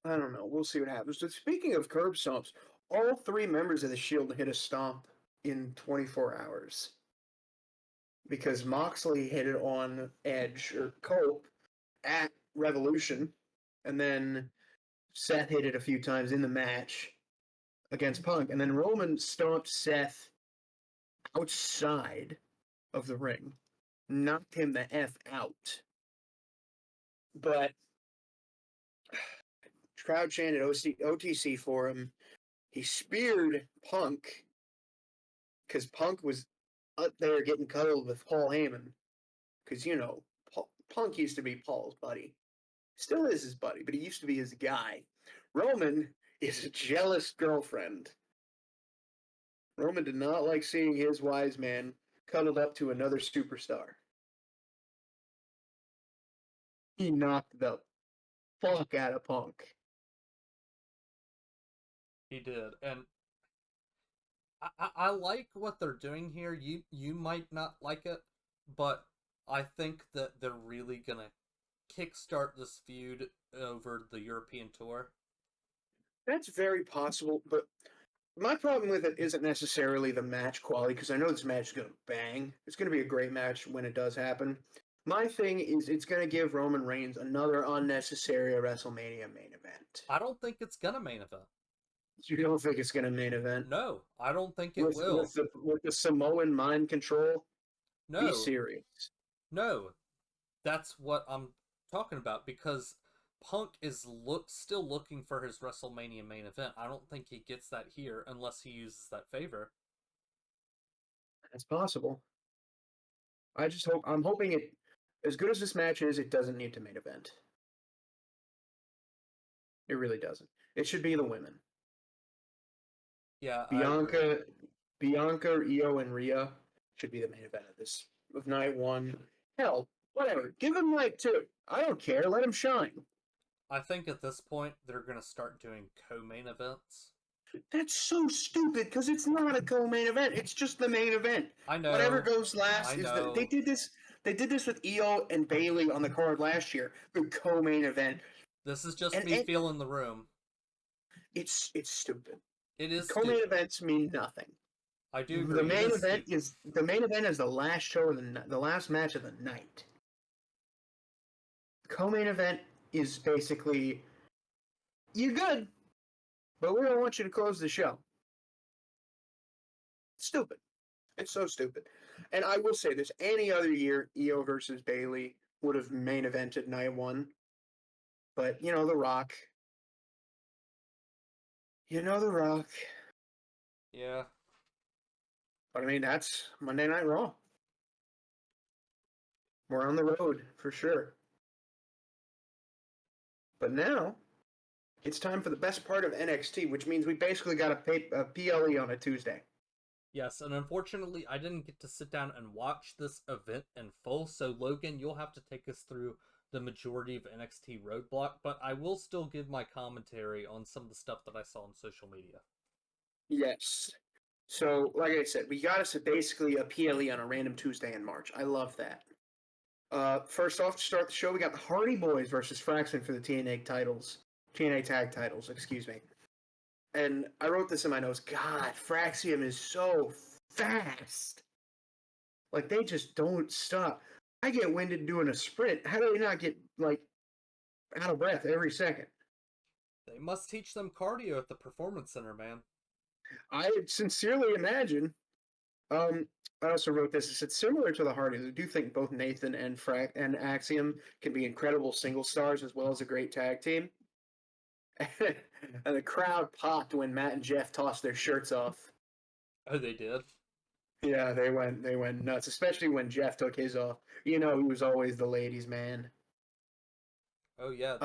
I don't know. We'll see what happens. But speaking of curb stomps, all three members of the Shield hit a stomp in 24 hours because Moxley hit it on Edge or Cope at Revolution, and then Seth hit it a few times in the match against Punk, and then Roman stomped Seth outside of the ring, knocked him the F out. But crowd chanted OTC for him. He speared Punk because Punk was up there getting cuddled with Paul Heyman. Because, you know, Punk used to be Paul's buddy. Still is his buddy, but he used to be his guy. Roman is a jealous girlfriend. Roman did not like seeing his wise man cuddled up to another superstar. He knocked the fuck out of Punk. He did, and I like what they're doing here. You might not like it, but I think that they're really gonna kickstart this feud over the European tour. That's very possible, but my problem with it isn't necessarily the match quality, because I know this match is going to bang. It's going to be a great match when it does happen. My thing is it's going to give Roman Reigns another unnecessary WrestleMania main event. I don't think it's gonna main event. You don't think it's going to main event? No, I don't think it With, will. with, the, with the Samoan mind control? Be No, serious. no, that's what I'm talking about because Punk is still looking for his WrestleMania main event. I don't think he gets that here unless he uses that favor. That's possible. I'm hoping it, as good as this match is, it doesn't need to main event. It really doesn't. It should be the women. Yeah, I agree. Bianca, Bianca, Io, and Rhea should be the main event of night one. Hell, whatever. Give him night two. I don't care. Let him shine. I think at this point they're gonna start doing co-main events. That's so stupid because it's not a co-main event. It's just the main event. I Whatever know, goes last I is know. they did this. They did this with Io and Bailey on the card last year. The co-main event. This is just And me feeling the room. it's stupid. It is Co-main stupid. events mean nothing. I do The agree. It main is event stupid. is the main event is the last show of the last match of the night. Co-main event is basically you're good, but we don't want you to close the show. Stupid. It's so stupid. And I will say this: any other year, Io versus Bailey would have main evented night one. But you know, The Rock. You know, The Rock. Yeah. But I mean, that's Monday Night Raw. We're on the road for sure. But now it's time for the best part of NXT, which means we basically got a PLE on a Tuesday. Yes, and unfortunately, I didn't get to sit down and watch this event in full. So, Logan, you'll have to take us through the majority of NXT Roadblock, but I will still give my commentary on some of the stuff that I saw on social media. Yes. So, like I said, we got us basically a PLE on a random Tuesday in March. I love that. First off, to start the show, we got the Hardy Boys versus Fraxman for the TNA tag titles, excuse me. And I wrote this in my notes. God, Fraxium is so fast. Like, they just don't stop. I get winded doing a sprint. How do they not get, like, out of breath every second? They must teach them cardio at the Performance Center, man. I sincerely imagine. Um, I also wrote this. I said, similar to the Hardys, I do think both Nathan and Axiom can be incredible single stars as well as a great tag team. And the crowd popped when Matt and Jeff tossed their shirts off. Oh, they did? Yeah, they went nuts, especially when Jeff took his off. You know, he was always the ladies' man. Oh, yeah.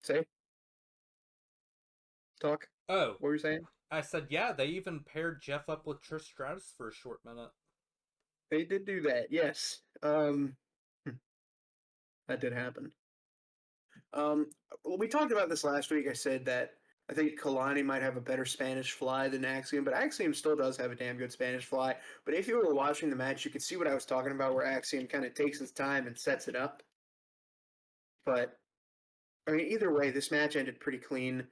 Say, talk. Oh, What were you saying? I said, yeah, they even paired Jeff up with Trish Stratus for a short minute. They did do that, yes. That did happen. Well, we talked about this last week. I said that I think Kalani might have a better Spanish fly than Axiom, but Axiom still does have a damn good Spanish fly. But if you were watching the match, you could see what I was talking about, where Axiom kind of takes his time and sets it up. But I mean, either way, this match ended pretty clean.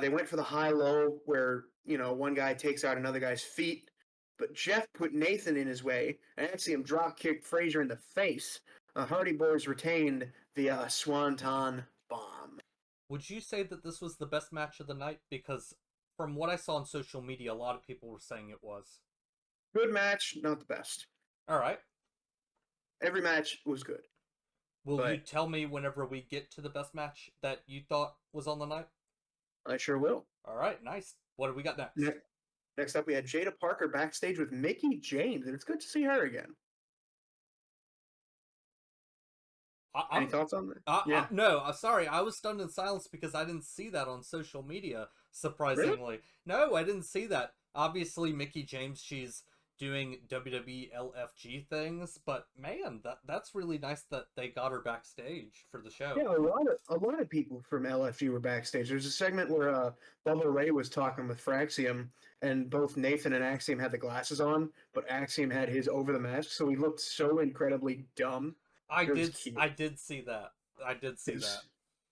They went for the high-low, where one guy takes out another guy's feet, but Jeff put Nathan in his way, and Axiom drop kicked Frazier in the face. Hardy Boys retained the Swanton Bomb. Would you say that this was the best match of the night? Because from what I saw on social media, a lot of people were saying it was. Good match, not the best. All right. Every match was good. Will you tell me whenever we get to the best match that you thought was on the night? I sure will. All right, nice. What do we got next? Next up, we had Jada Parker backstage with Mickie James, and it's good to see her again. Any thoughts on that? Yeah. No, sorry. I was stunned in silence because I didn't see that on social media, surprisingly. Really? No, I didn't see that. Obviously, Mickie James, she's doing WWE LFG things, but man, that's really nice that they got her backstage for the show. Yeah, a lot of people from LFG were backstage. There's a segment where Bubba Ray was talking with Fraxium, and both Nathan and Axiom had the glasses on, but Axiom had his over the mask, so he looked so incredibly dumb. I did see that. I did see that.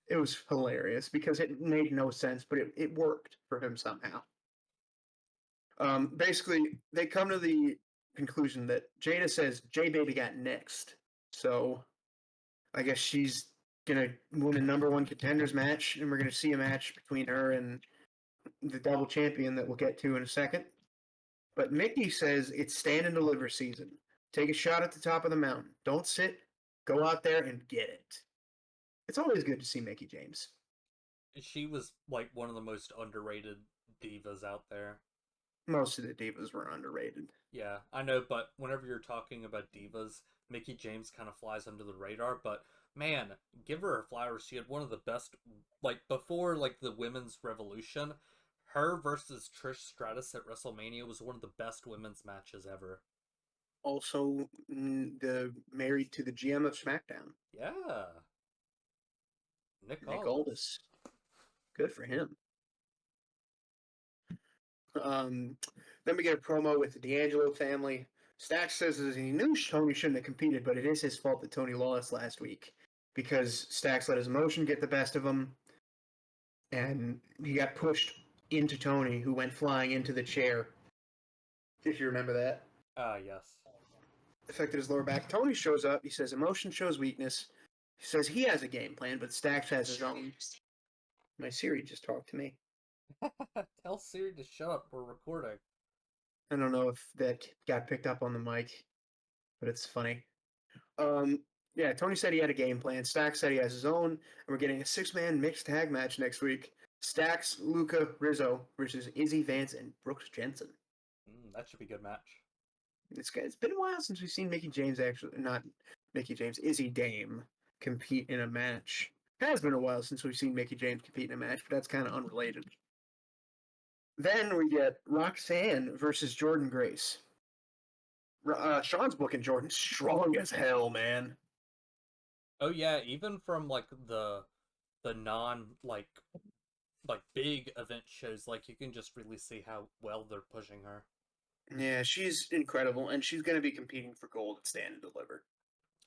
It was hilarious because it made no sense, but it worked for him somehow. Basically, they come to the conclusion that Jada says J Baby got next, so I guess she's gonna win a number one contenders match, and we're gonna see a match between her and the double champion that we'll get to in a second. But Mickie says it's stand and deliver season. Take a shot at the top of the mountain. Don't sit. Go out there and get it. It's always good to see Mickie James. She was like one of the most underrated divas out there. Most of the divas were underrated. Yeah, I know, but whenever you're talking about divas, Mickie James kind of flies under the radar, but man, give her her flowers. She had one of the best, like, before, like, the women's revolution, her versus Trish Stratus at WrestleMania was one of the best women's matches ever. Also, the married to the GM of SmackDown. Yeah. Nick Aldis. Good for him. Then we get a promo with the D'Angelo family. Stax says that he knew Tony shouldn't have competed, but it is his fault that Tony lost last week because Stax let his emotion get the best of him, and he got pushed into Tony, who went flying into the chair. If you remember that. Yes. Affected his lower back. Tony shows up. He says emotion shows weakness. He says he has a game plan, but Stax has his own. My Siri just talked to me. Tell Siri to shut up. We're recording. I don't know if that got picked up on the mic, but it's funny. Yeah, Tony said he had a game plan. Stax said he has his own, and we're getting a 6-man mixed tag match next week. Stax, Luca, Rizzo versus Izzy Vance and Brooks Jensen. That should be a good match. It's been a while since we've seen Izzy Dame compete in a match. It has been a while since we've seen Mickie James compete in a match, but that's kind of unrelated. Then we get Roxanne versus Jordan Grace. Sean's booking Jordan strong as hell, man. Oh yeah, even from like the non like big event shows, like you can just really see how well they're pushing her. Yeah, she's incredible, and she's going to be competing for gold at Stand and Deliver.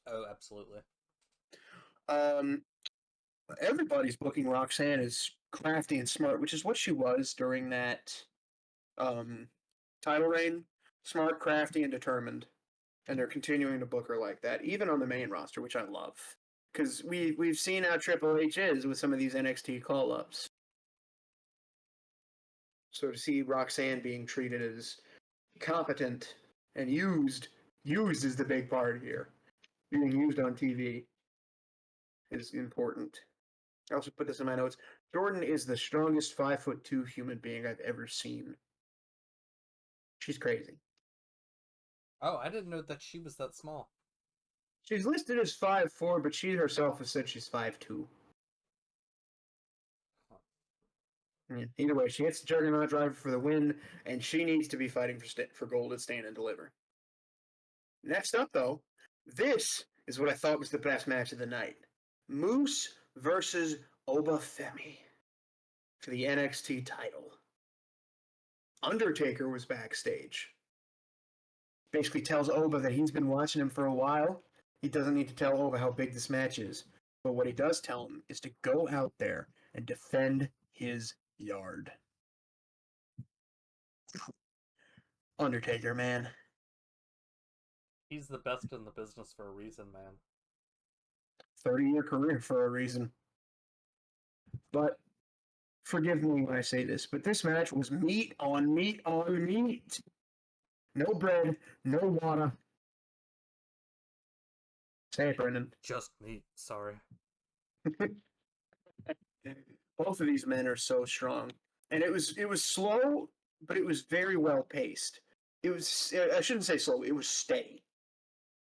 Oh, absolutely. Um, Everybody's booking Roxanne as crafty and smart, which is what she was during that um, title reign. Smart, crafty, and determined. And they're continuing to book her like that, even on the main roster, which I love. Because we've seen how Triple H is with some of these NXT call ups. So to see Roxanne being treated as competent and used is the big part here. Being used on TV is important. I also put this in my notes. Jordan is the strongest 5'2" human being I've ever seen. She's crazy. Oh, I didn't know that she was that small. She's listed as 5'4", but she herself has said she's 5'2". Huh. Yeah. Either way, she hits the Juggernaut driver for the win, and she needs to be fighting for gold at Stand and Deliver. Next up, though, this is what I thought was the best match of the night. Moose versus Obafemi for the NXT title. Undertaker was backstage. Basically tells Oba that he's been watching him for a while. He doesn't need to tell Oba how big this match is. But what he does tell him is to go out there and defend his yard. Undertaker, man. He's the best in the business for a reason, man. 30-year career for a reason. But forgive me when I say this, but this match was meat on meat on meat. No bread, no water. Say it, Brendon. Just me. Sorry. Both of these men are so strong, and it was slow, but it was very well paced. It was I shouldn't say slow. It was steady.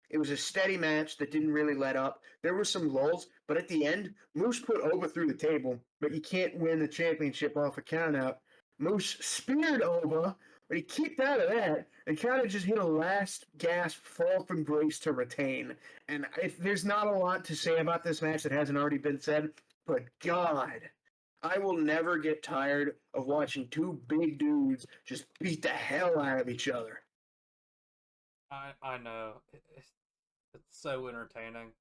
It was a steady match that didn't really let up. There were some lulls, but at the end, Moose put Oba through the table, but you can't win the championship off a countout. Moose speared Oba, but he kicked out of that and kind of just hit a last gasp fall from grace to retain. And there's not a lot to say about this match that hasn't already been said, but God, I will never get tired of watching two big dudes just beat the hell out of each other. I know. It's so entertaining.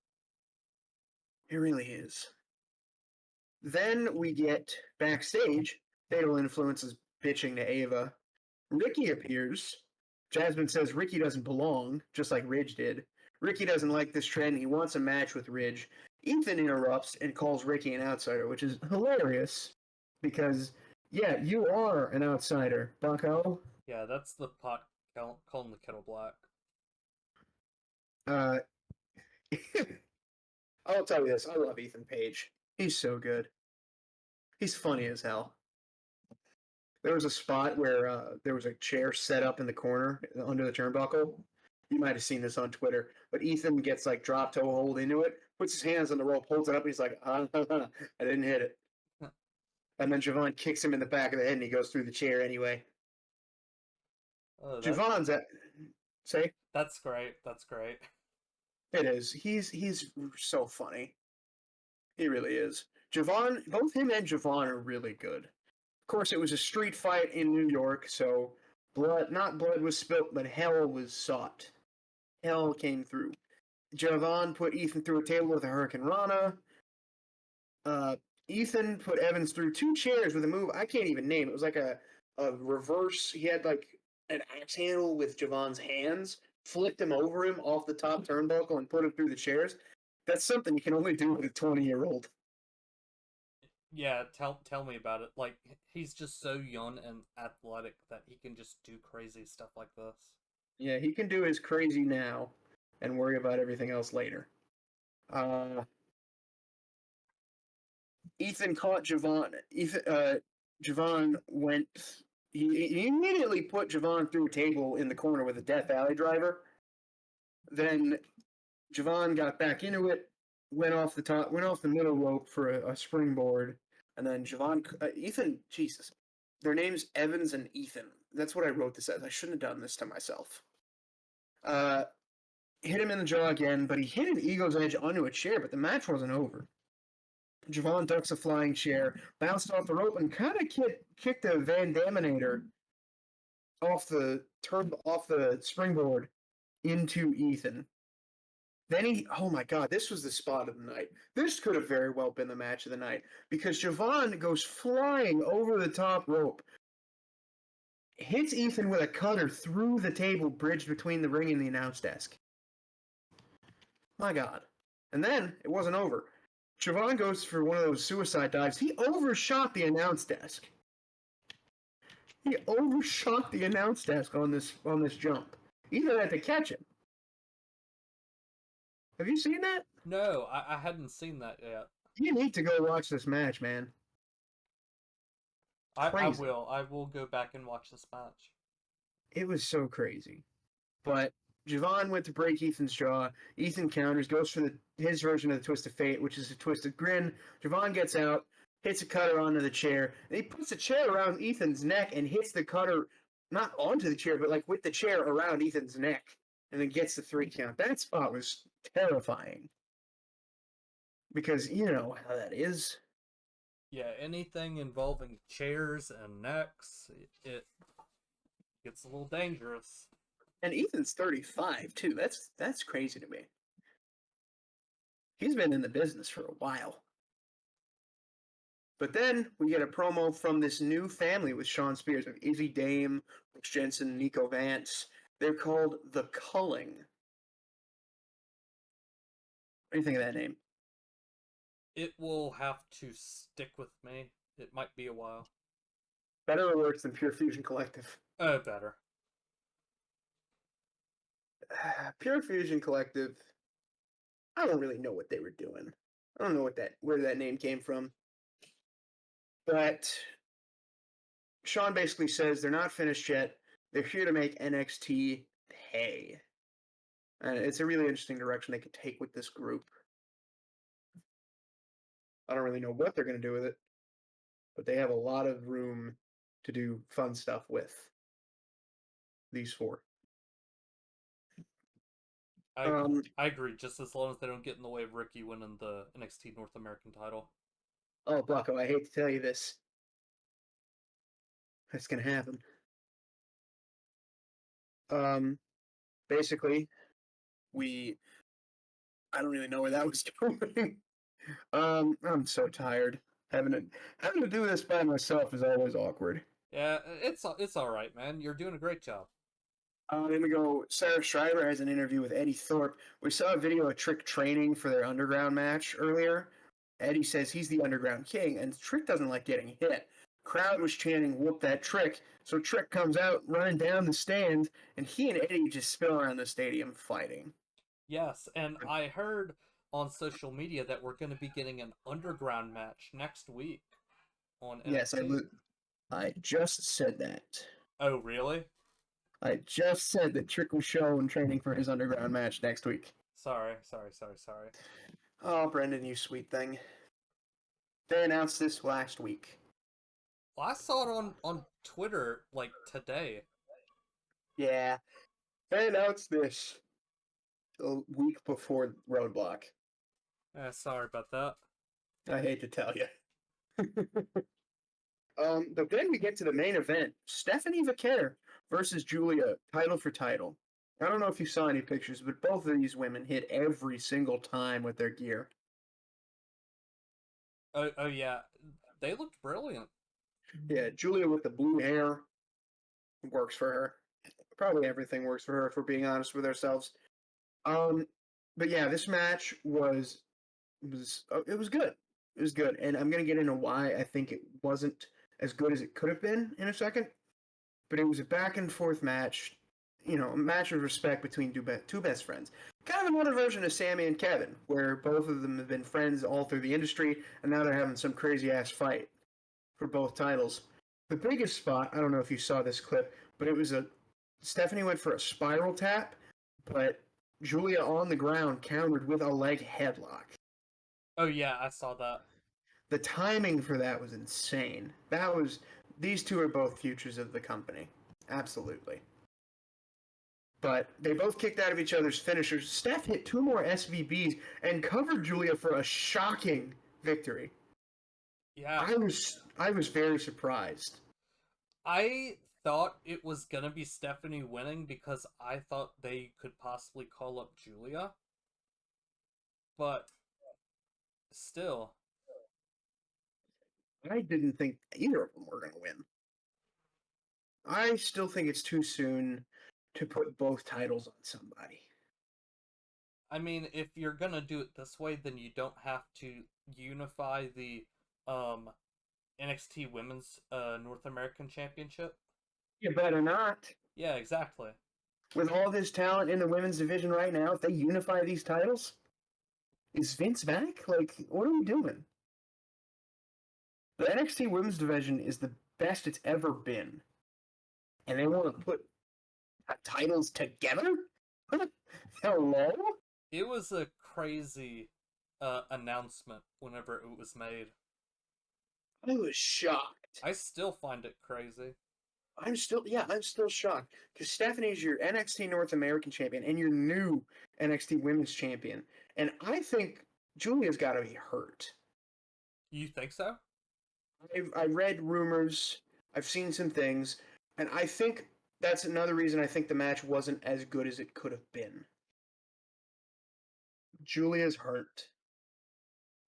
It really is. Then we get backstage. Fatal Influence is bitching to Ava. Ricky appears. Jasmine says Ricky doesn't belong, just like Ridge did. Ricky doesn't like this trend. He wants a match with Ridge. Ethan interrupts and calls Ricky an outsider, which is hilarious because, yeah, you are an outsider, bucko. Yeah, that's the pot calling the kettle black. Uh, I'll tell you this. I love Ethan Page. He's so good. He's funny as hell. There was a spot where there was a chair set up in the corner under the turnbuckle. You might have seen this on Twitter, but Ethan gets like drop toe hold into it, puts his hands on the rope, holds it up, and he's like, I didn't hit it. And then Javon kicks him in the back of the head, and he goes through the chair anyway. Oh, Javon's at say that's great. That's great. it is. He's so funny. He really is. Javon, both him and Javon are really good. Of course, it was a street fight in New York, so not blood was spilt, but hell was sought. Hell came through. Javon put Ethan through a table with a Hurricane Rana. Ethan put Evans through two chairs with a move I can't even name. It was like a reverse. He had like an axe handle with Javon's hands, flipped him over him off the top turnbuckle, and put him through the chairs. That's something you can only do with a 20-year-old. Yeah, tell me about it. Like he's just so young and athletic that he can just do crazy stuff like this. Yeah, he can do his crazy now and worry about everything else later. Ethan caught Javon. Javon went. He immediately put Javon through a table in the corner with a Death Valley driver. Then Javon got back into it, went off the middle rope for a springboard, and then Ethan, Jesus, their names Evans and Ethan. That's what I wrote this as. I shouldn't have done this to myself. hit him in the jaw again, but he hit an Ego's Edge onto a chair, but the match wasn't over. Javon ducks a flying chair, bounced off the rope, and kind of kicked a Van Daminator off the springboard into Ethan. Then oh my God, this was the spot of the night. This could have very well been the match of the night because Javon goes flying over the top rope, hits Ethan with a cutter through the table bridged between the ring and the announce desk. My God. And then it wasn't over. Javon goes for one of those suicide dives. He overshot the announce desk. He overshot the announce desk on this jump. Ethan had to catch him. Have you seen that? No, I hadn't seen that yet. You need to go watch this match, man. I will. I will go back and watch this match. It was so crazy. But Javon went to break Ethan's jaw. Ethan counters, goes for his version of the Twist of Fate, which is a twisted grin. Javon gets out, hits a cutter onto the chair. And he puts the chair around Ethan's neck and hits the cutter, not onto the chair, but like with the chair around Ethan's neck. And then gets the 3 count. That spot was terrifying. Because you know how that is. Yeah, anything involving chairs and necks, it gets a little dangerous. And Ethan's 35 too. That's crazy to me. He's been in the business for a while. But then we get a promo from this new family with Sean Spears of Izzy Dame, Brooks Jensen, Nico Vance. They're called the Culling. What do you think of that name? It will have to stick with me. It might be a while. Better or worse than Pure Fusion Collective? Oh, better. Pure Fusion Collective. I don't really know what they were doing. I don't know where that name came from. But Sean basically says they're not finished yet. They're here to make NXT pay. And it's a really interesting direction they could take with this group. I don't really know what they're going to do with it, but they have a lot of room to do fun stuff with these 4. I agree, just as long as they don't get in the way of Ricky winning the NXT North American title. Oh, Bucko, I hate to tell you this. That's going to happen. Basically, I don't really know where that was going. I'm so tired. Having to do this by myself is always awkward. Yeah, it's all right, man. You're doing a great job. Then we go. Sarah Schreiber has an interview with Eddie Thorpe. We saw a video of Trick training for their underground match earlier. Eddie says he's the underground king, and Trick doesn't like getting hit. Crowd was chanting, "Whoop that Trick!" So Trick comes out running down the stand, and he and Eddie just spill around the stadium fighting. Yes, and I heard on social media that we're going to be getting an underground match next week on NXT. Yes, I just said that. Oh, really? I just said that Trick was showing training for his underground match next week. Sorry. Oh, Brendon, you sweet thing. They announced this last week. Well, I saw it on Twitter, like, today. Yeah. They announced this a week before Roadblock. Sorry about that. I hate to tell you. But then we get to the main event. Stephanie Vaquer versus Julia, title for title. I don't know if you saw any pictures, but both of these women hit every single time with their gear. Oh yeah. They looked brilliant. Yeah, Julia with the blue hair works for her. Probably everything works for her, if we're being honest with ourselves. But yeah, this match was good. It was good, and I'm gonna get into why I think it wasn't as good as it could have been in a second. But it was a back and forth match, a match of respect between two best friends. Kind of another version of Sammy and Kevin, where both of them have been friends all through the industry, and now they're having some crazy ass fight for both titles. The biggest spot, I don't know if you saw this clip, but it was Stephanie went for a spiral tap, but Julia on the ground countered with a leg headlock. Oh yeah, I saw that. The timing for that was insane. These two are both futures of the company. Absolutely. But they both kicked out of each other's finishers. Steph hit 2 more SVBs and covered Julia for a shocking victory. Yeah, I was very surprised. I thought it was gonna be Stephanie winning because I thought they could possibly call up Julia, but still, I didn't think either of them were going to win. I still think it's too soon to put both titles on somebody. I mean, if you're gonna do it this way, then you don't have to unify the um NXT Women's North American Championship. You better not. Yeah, exactly. With all this talent in the women's division right now, if they unify these titles, is Vince back? Like, what are we doing? The NXT women's division is the best it's ever been. And they want to put titles together? Hello? It was a crazy announcement whenever it was made. I was shocked. I still find it crazy. I'm still shocked. Because Stephanie's your NXT North American champion and your new NXT women's champion. And I think Julia's got to be hurt. You think so? I read rumors, I've seen some things, and I think that's another reason I think the match wasn't as good as it could have been. Julia's hurt.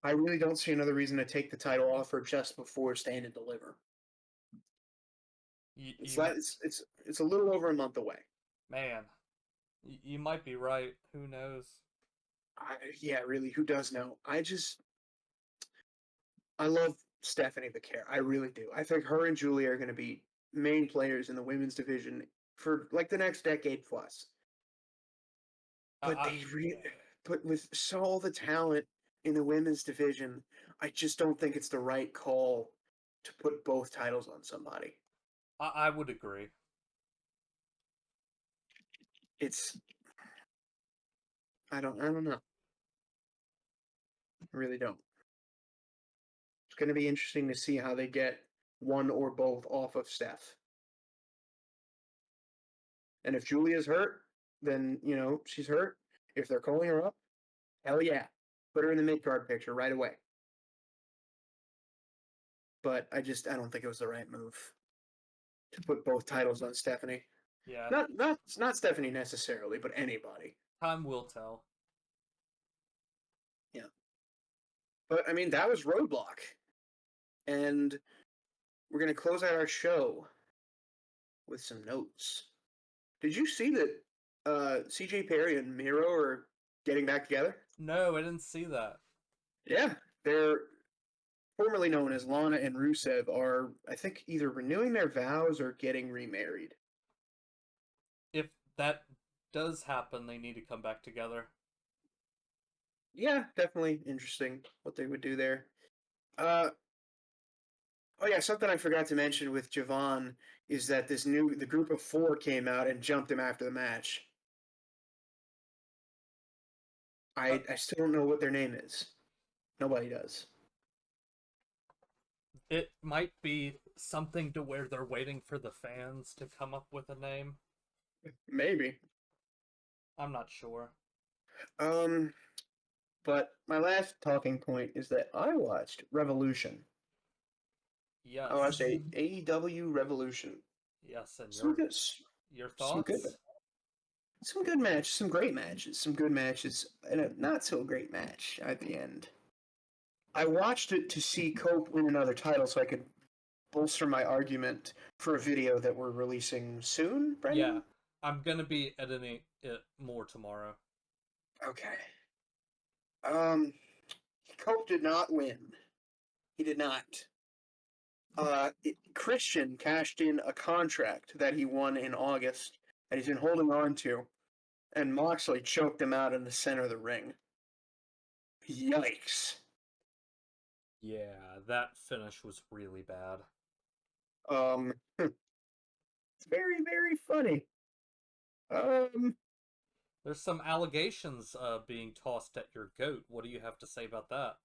I really don't see another reason to take the title off her just before Stand and Deliver. It's a little over a month away. Man, you might be right. Who knows? Yeah, really, who does know? I love Stephanie Becerra. I really do. I think her and Julia are going to be main players in the women's division for like the next decade plus. But but with all the talent in the women's division, I just don't think it's the right call to put both titles on somebody. I would agree. I don't know. I really don't. It's going to be interesting to see how they get one or both off of Steph. And if Julia's hurt, then, she's hurt. If they're calling her up, hell yeah. Put her in the mid-card picture right away. But I don't think it was the right move to put both titles on Stephanie. Yeah. Not Stephanie necessarily, but anybody. Time will tell. Yeah. But, I mean, that was Roadblock. And we're going to close out our show with some notes. Did you see that CJ Perry and Miro are getting back together? No, I didn't see that. Yeah. They're formerly known as Lana and Rusev are, I think, either renewing their vows or getting remarried. If that does happen, they need to come back together. Yeah, definitely interesting what they would do there. Oh yeah, something I forgot to mention with Javon is that the group of 4 came out and jumped him after the match. I still don't know what their name is. Nobody does. It might be something to where they're waiting for the fans to come up with a name. Maybe. I'm not sure. But my last talking point is that I watched Revolution. Yes. I watched AEW Revolution. Yes, and your thoughts? Some good matches, some great matches, some good matches, and a not so great match at the end. I watched it to see Cope win another title so I could bolster my argument for a video that we're releasing soon, Brendon? Yeah, I'm going to be editing it more tomorrow. Okay. Cope did not win. He did not. Christian cashed in a contract that he won in August that he's been holding on to, and Moxley choked him out in the center of the ring. Yikes. Yeah, that finish was really bad. It's very, very funny. There's some allegations being tossed at your goat. What do you have to say about that?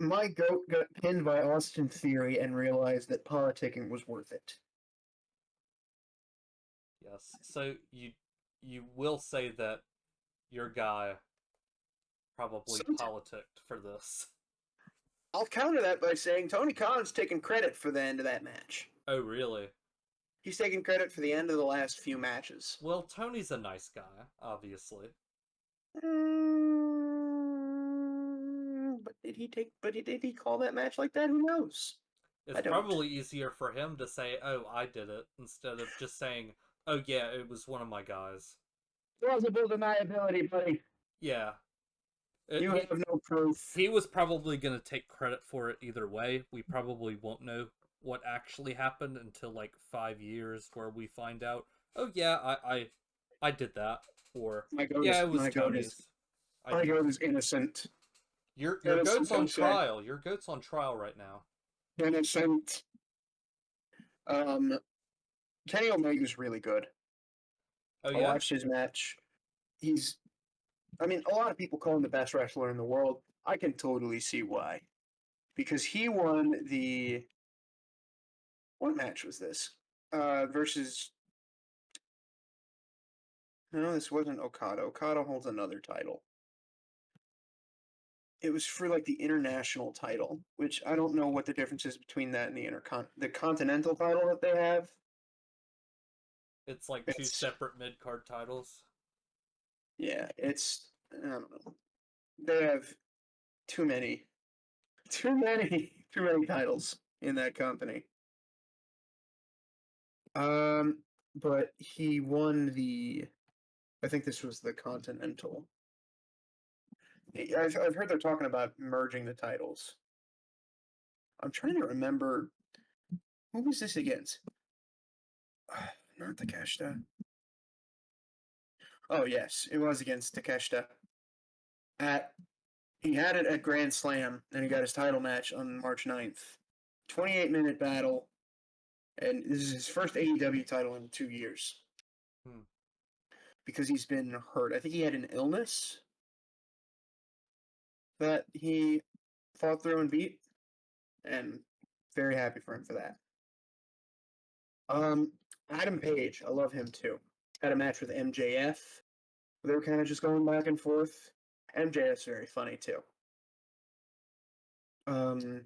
My goat got pinned by Austin Theory and realized that politicking was worth it. Yes. So you you will say that your guy probably Somet- politicked for this. I'll counter that by saying Tony Khan's taking credit for the end of that match. Oh, really? He's taking credit for the end of the last few matches. Well, Tony's a nice guy, obviously. But did he take? But did he call that match like that? Who knows? It's I don't. probably easier for him to say, "Oh, I did it," instead of just saying, "Oh yeah, it was one of my guys." Plausible deniability, buddy. Yeah, You he have no proof. he was probably gonna take credit for it either way. We probably won't know what actually happened until like 5 years, where we find out. Oh yeah, I did that, or My goat yeah, is it was my goat is Tony's. I my did. goat is innocent. Your Innocent, goat's I on say. trial. Your goat's on trial right now. Innocent. Um, Kenny Omega's really good. Oh I yeah, watched his match. He's. I mean, a lot of people call him the best wrestler in the world. I can totally see why, because he won the. What match was this? Versus. No, this wasn't Okada. Okada holds another title. It was for like the international title, which I don't know what the difference is between that and the continental title that they have. it's like two It's separate mid card titles. yeah, it's I don't know. They have too many, too many titles in that company. Um, but he won the. I think this was the continental. I've heard they're talking about merging the titles. I'm trying to remember who was this against. Not Takeshita. Oh yes, it was against Takeshita. At he had it at Grand Slam, and he got his title match on March 9th. 28-minute battle, and this is his first AEW title in 2 years. Hmm. Because he's been hurt. I think he had an illness that he fought through and beat, and very happy for him for that. Um, Adam Page, I love him too. Had a match with MJF. They were kind of just going back and forth. MJF's very funny too. Um,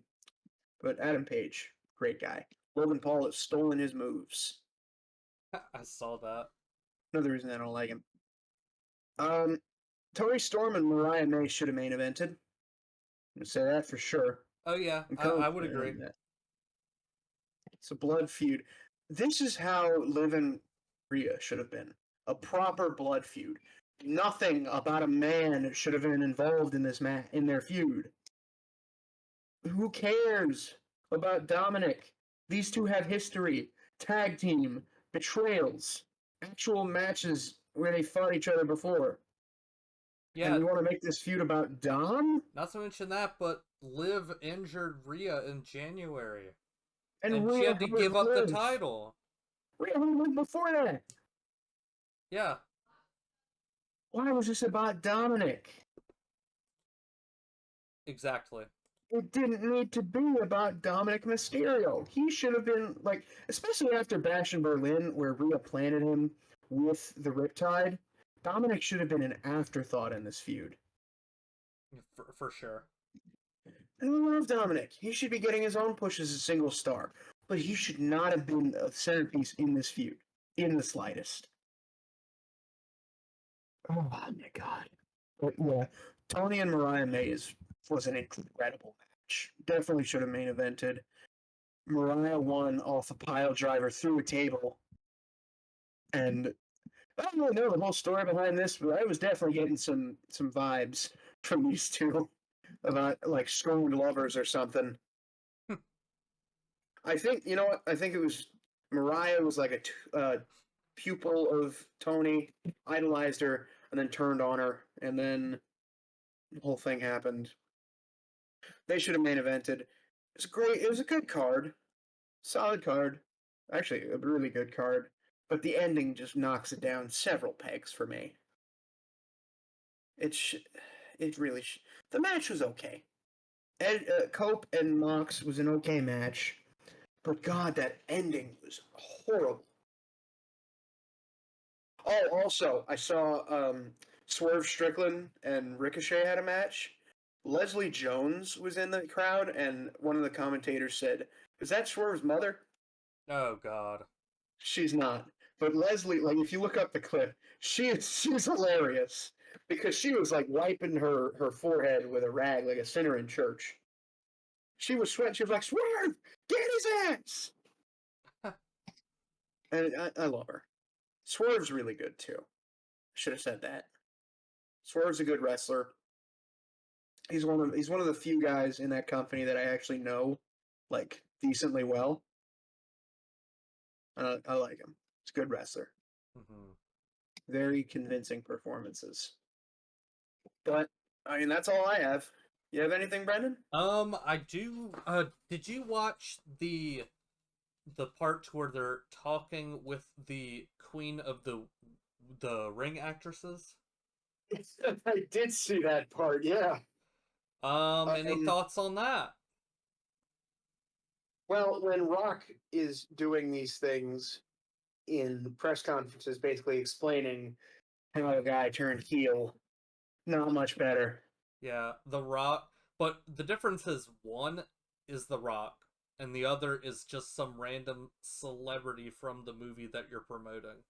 but Adam Page, great guy. Logan Paul has stolen his moves. I saw that. Another reason I don't like him. Um, Tony Storm and Mariah May should have main evented. I'm gonna say that for sure. Oh yeah, I'm I would confident agree. in that. It's a blood feud. This is how Liv and Rhea should have been. A proper blood feud. Nothing about a man should have been involved in this in their feud. Who cares about Dominic? These two have history. Tag team, betrayals, actual matches where they fought each other before. And Yeah, we want to make this feud about Dom? not to mention that, but Liv injured Rhea in January, And and she Rhea had to hurt give up the Liv. title. Rhea hurt Liv before that. Yeah, Why was this about Dominic? exactly. It didn't need to be about Dominic Mysterio. He should have been, like, especially after Bash in Berlin, where Rhea planted him with the Riptide, Dominic should have been an afterthought in this feud. For sure. And we love Dominic. He should be getting his own push as a single star. But he should not have been a centerpiece in this feud, in the slightest. Oh my god. But yeah, Tony and Mariah May was an incredible match. Definitely should have main evented. Mariah won off a pile driver through a table. And I don't really know the whole story behind this, but I was definitely getting some vibes from these two about like scorned lovers or something. I think you know what? I think it was Mariah was like a pupil of Tony, idolized her, and then turned on her, and then the whole thing happened. They should have main evented. It's great. It was a good card, solid card, actually a really good card. But the ending just knocks it down several pegs for me. It it really the match was okay. Cope and Mox was an okay match, but God, that ending was horrible. Oh, also, I saw Swerve Strickland and Ricochet had a match. Leslie Jones was in the crowd, and one of the commentators said, "Is that Swerve's mother?" Oh God. She's not. But Leslie, like, if you look up the clip, she's hilarious because she was like wiping her forehead with a rag like a sinner in church. She was sweating. She was like, "Swerve, get his ass!" And I love her. Swerve's really good too. Should have said that. Swerve's a good wrestler. He's one of the few guys in that company that I actually know, like, decently well. I like him. He's a good wrestler. Mm-hmm. Very convincing performances. But I mean, that's all I have. You have anything, Brendan? I do. Did you watch the part where they're talking with the queen of the ring actresses? I did see that part. Yeah. Any Um, thoughts on that? well, when Rock is doing these things in press conferences, basically explaining how a guy turned heel, not much better. Yeah, The Rock. But the difference is one is The Rock, and the other is just some random celebrity from the movie that you're promoting.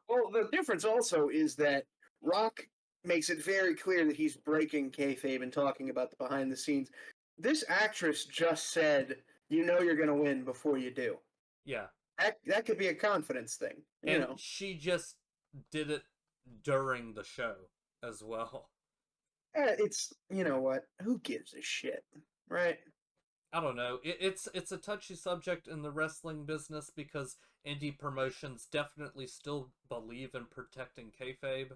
Well, the difference also is that Rock makes it very clear that he's breaking kayfabe and talking about the behind the scenes. This actress just said, "You know you're going to win before you do." Yeah, That could be a confidence thing, you and know. she just did it during the show as well. It's you know what? Who gives a shit, right? I don't know. It's a touchy subject in the wrestling business because indie promotions definitely still believe in protecting kayfabe.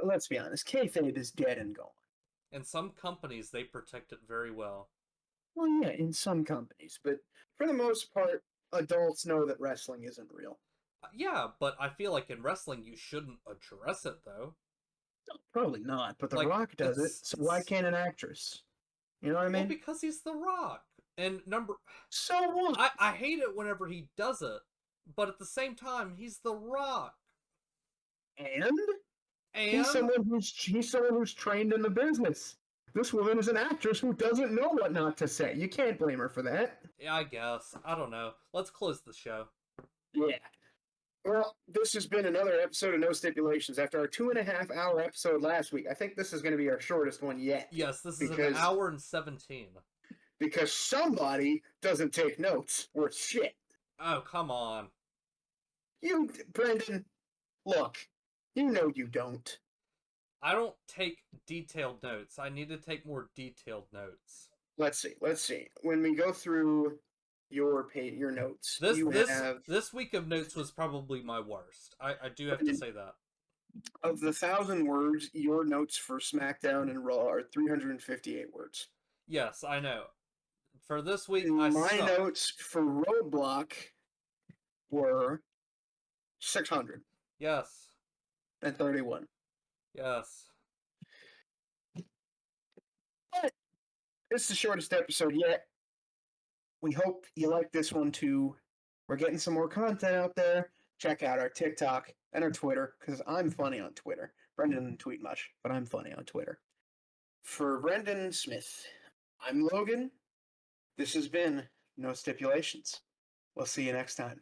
Let's be honest. Kayfabe is dead and gone. And some companies they protect it very well. Well, yeah, in some companies, but for the most part, adults know that wrestling isn't real. Yeah, but I feel like in wrestling you shouldn't address it though. Probably not, but The Like Rock does it, so why it's can't an actress? You know what I well mean? because he's The Rock. And number So what? I hate it whenever he does it, but at the same time he's The Rock. And And he's someone who's trained in the business. This woman is an actress who doesn't know what not to say. You can't blame her for that. yeah, I guess. I don't know. Let's close the show. Yeah. Well, this has been another episode of No Stipulations. After our 2.5 hour episode last week, I think this is going to be our shortest one yet Yes, this is an because hour and 17. somebody doesn't take notes worth shit. Oh, come on. You, Brendan, look, you know you don't. I don't take detailed notes. I need to take more detailed notes. Let's see. Let's see. When we go through your notes, This you this have this week of notes was probably my worst. I do have to say that. of the 1,000 words, your notes for SmackDown and Raw are 358 words. Yes, I know. For this week, I My sucked. notes for Roadblock were 631. Yes, yes. But this is the shortest episode yet. We hope you like this one too. We're getting some more content out there. Check out our TikTok and our Twitter, because I'm funny on Twitter. Brendan doesn't tweet much, but I'm funny on Twitter. For Brendan Smith, I'm Logan. This has been No Stipulations. We'll see you next time.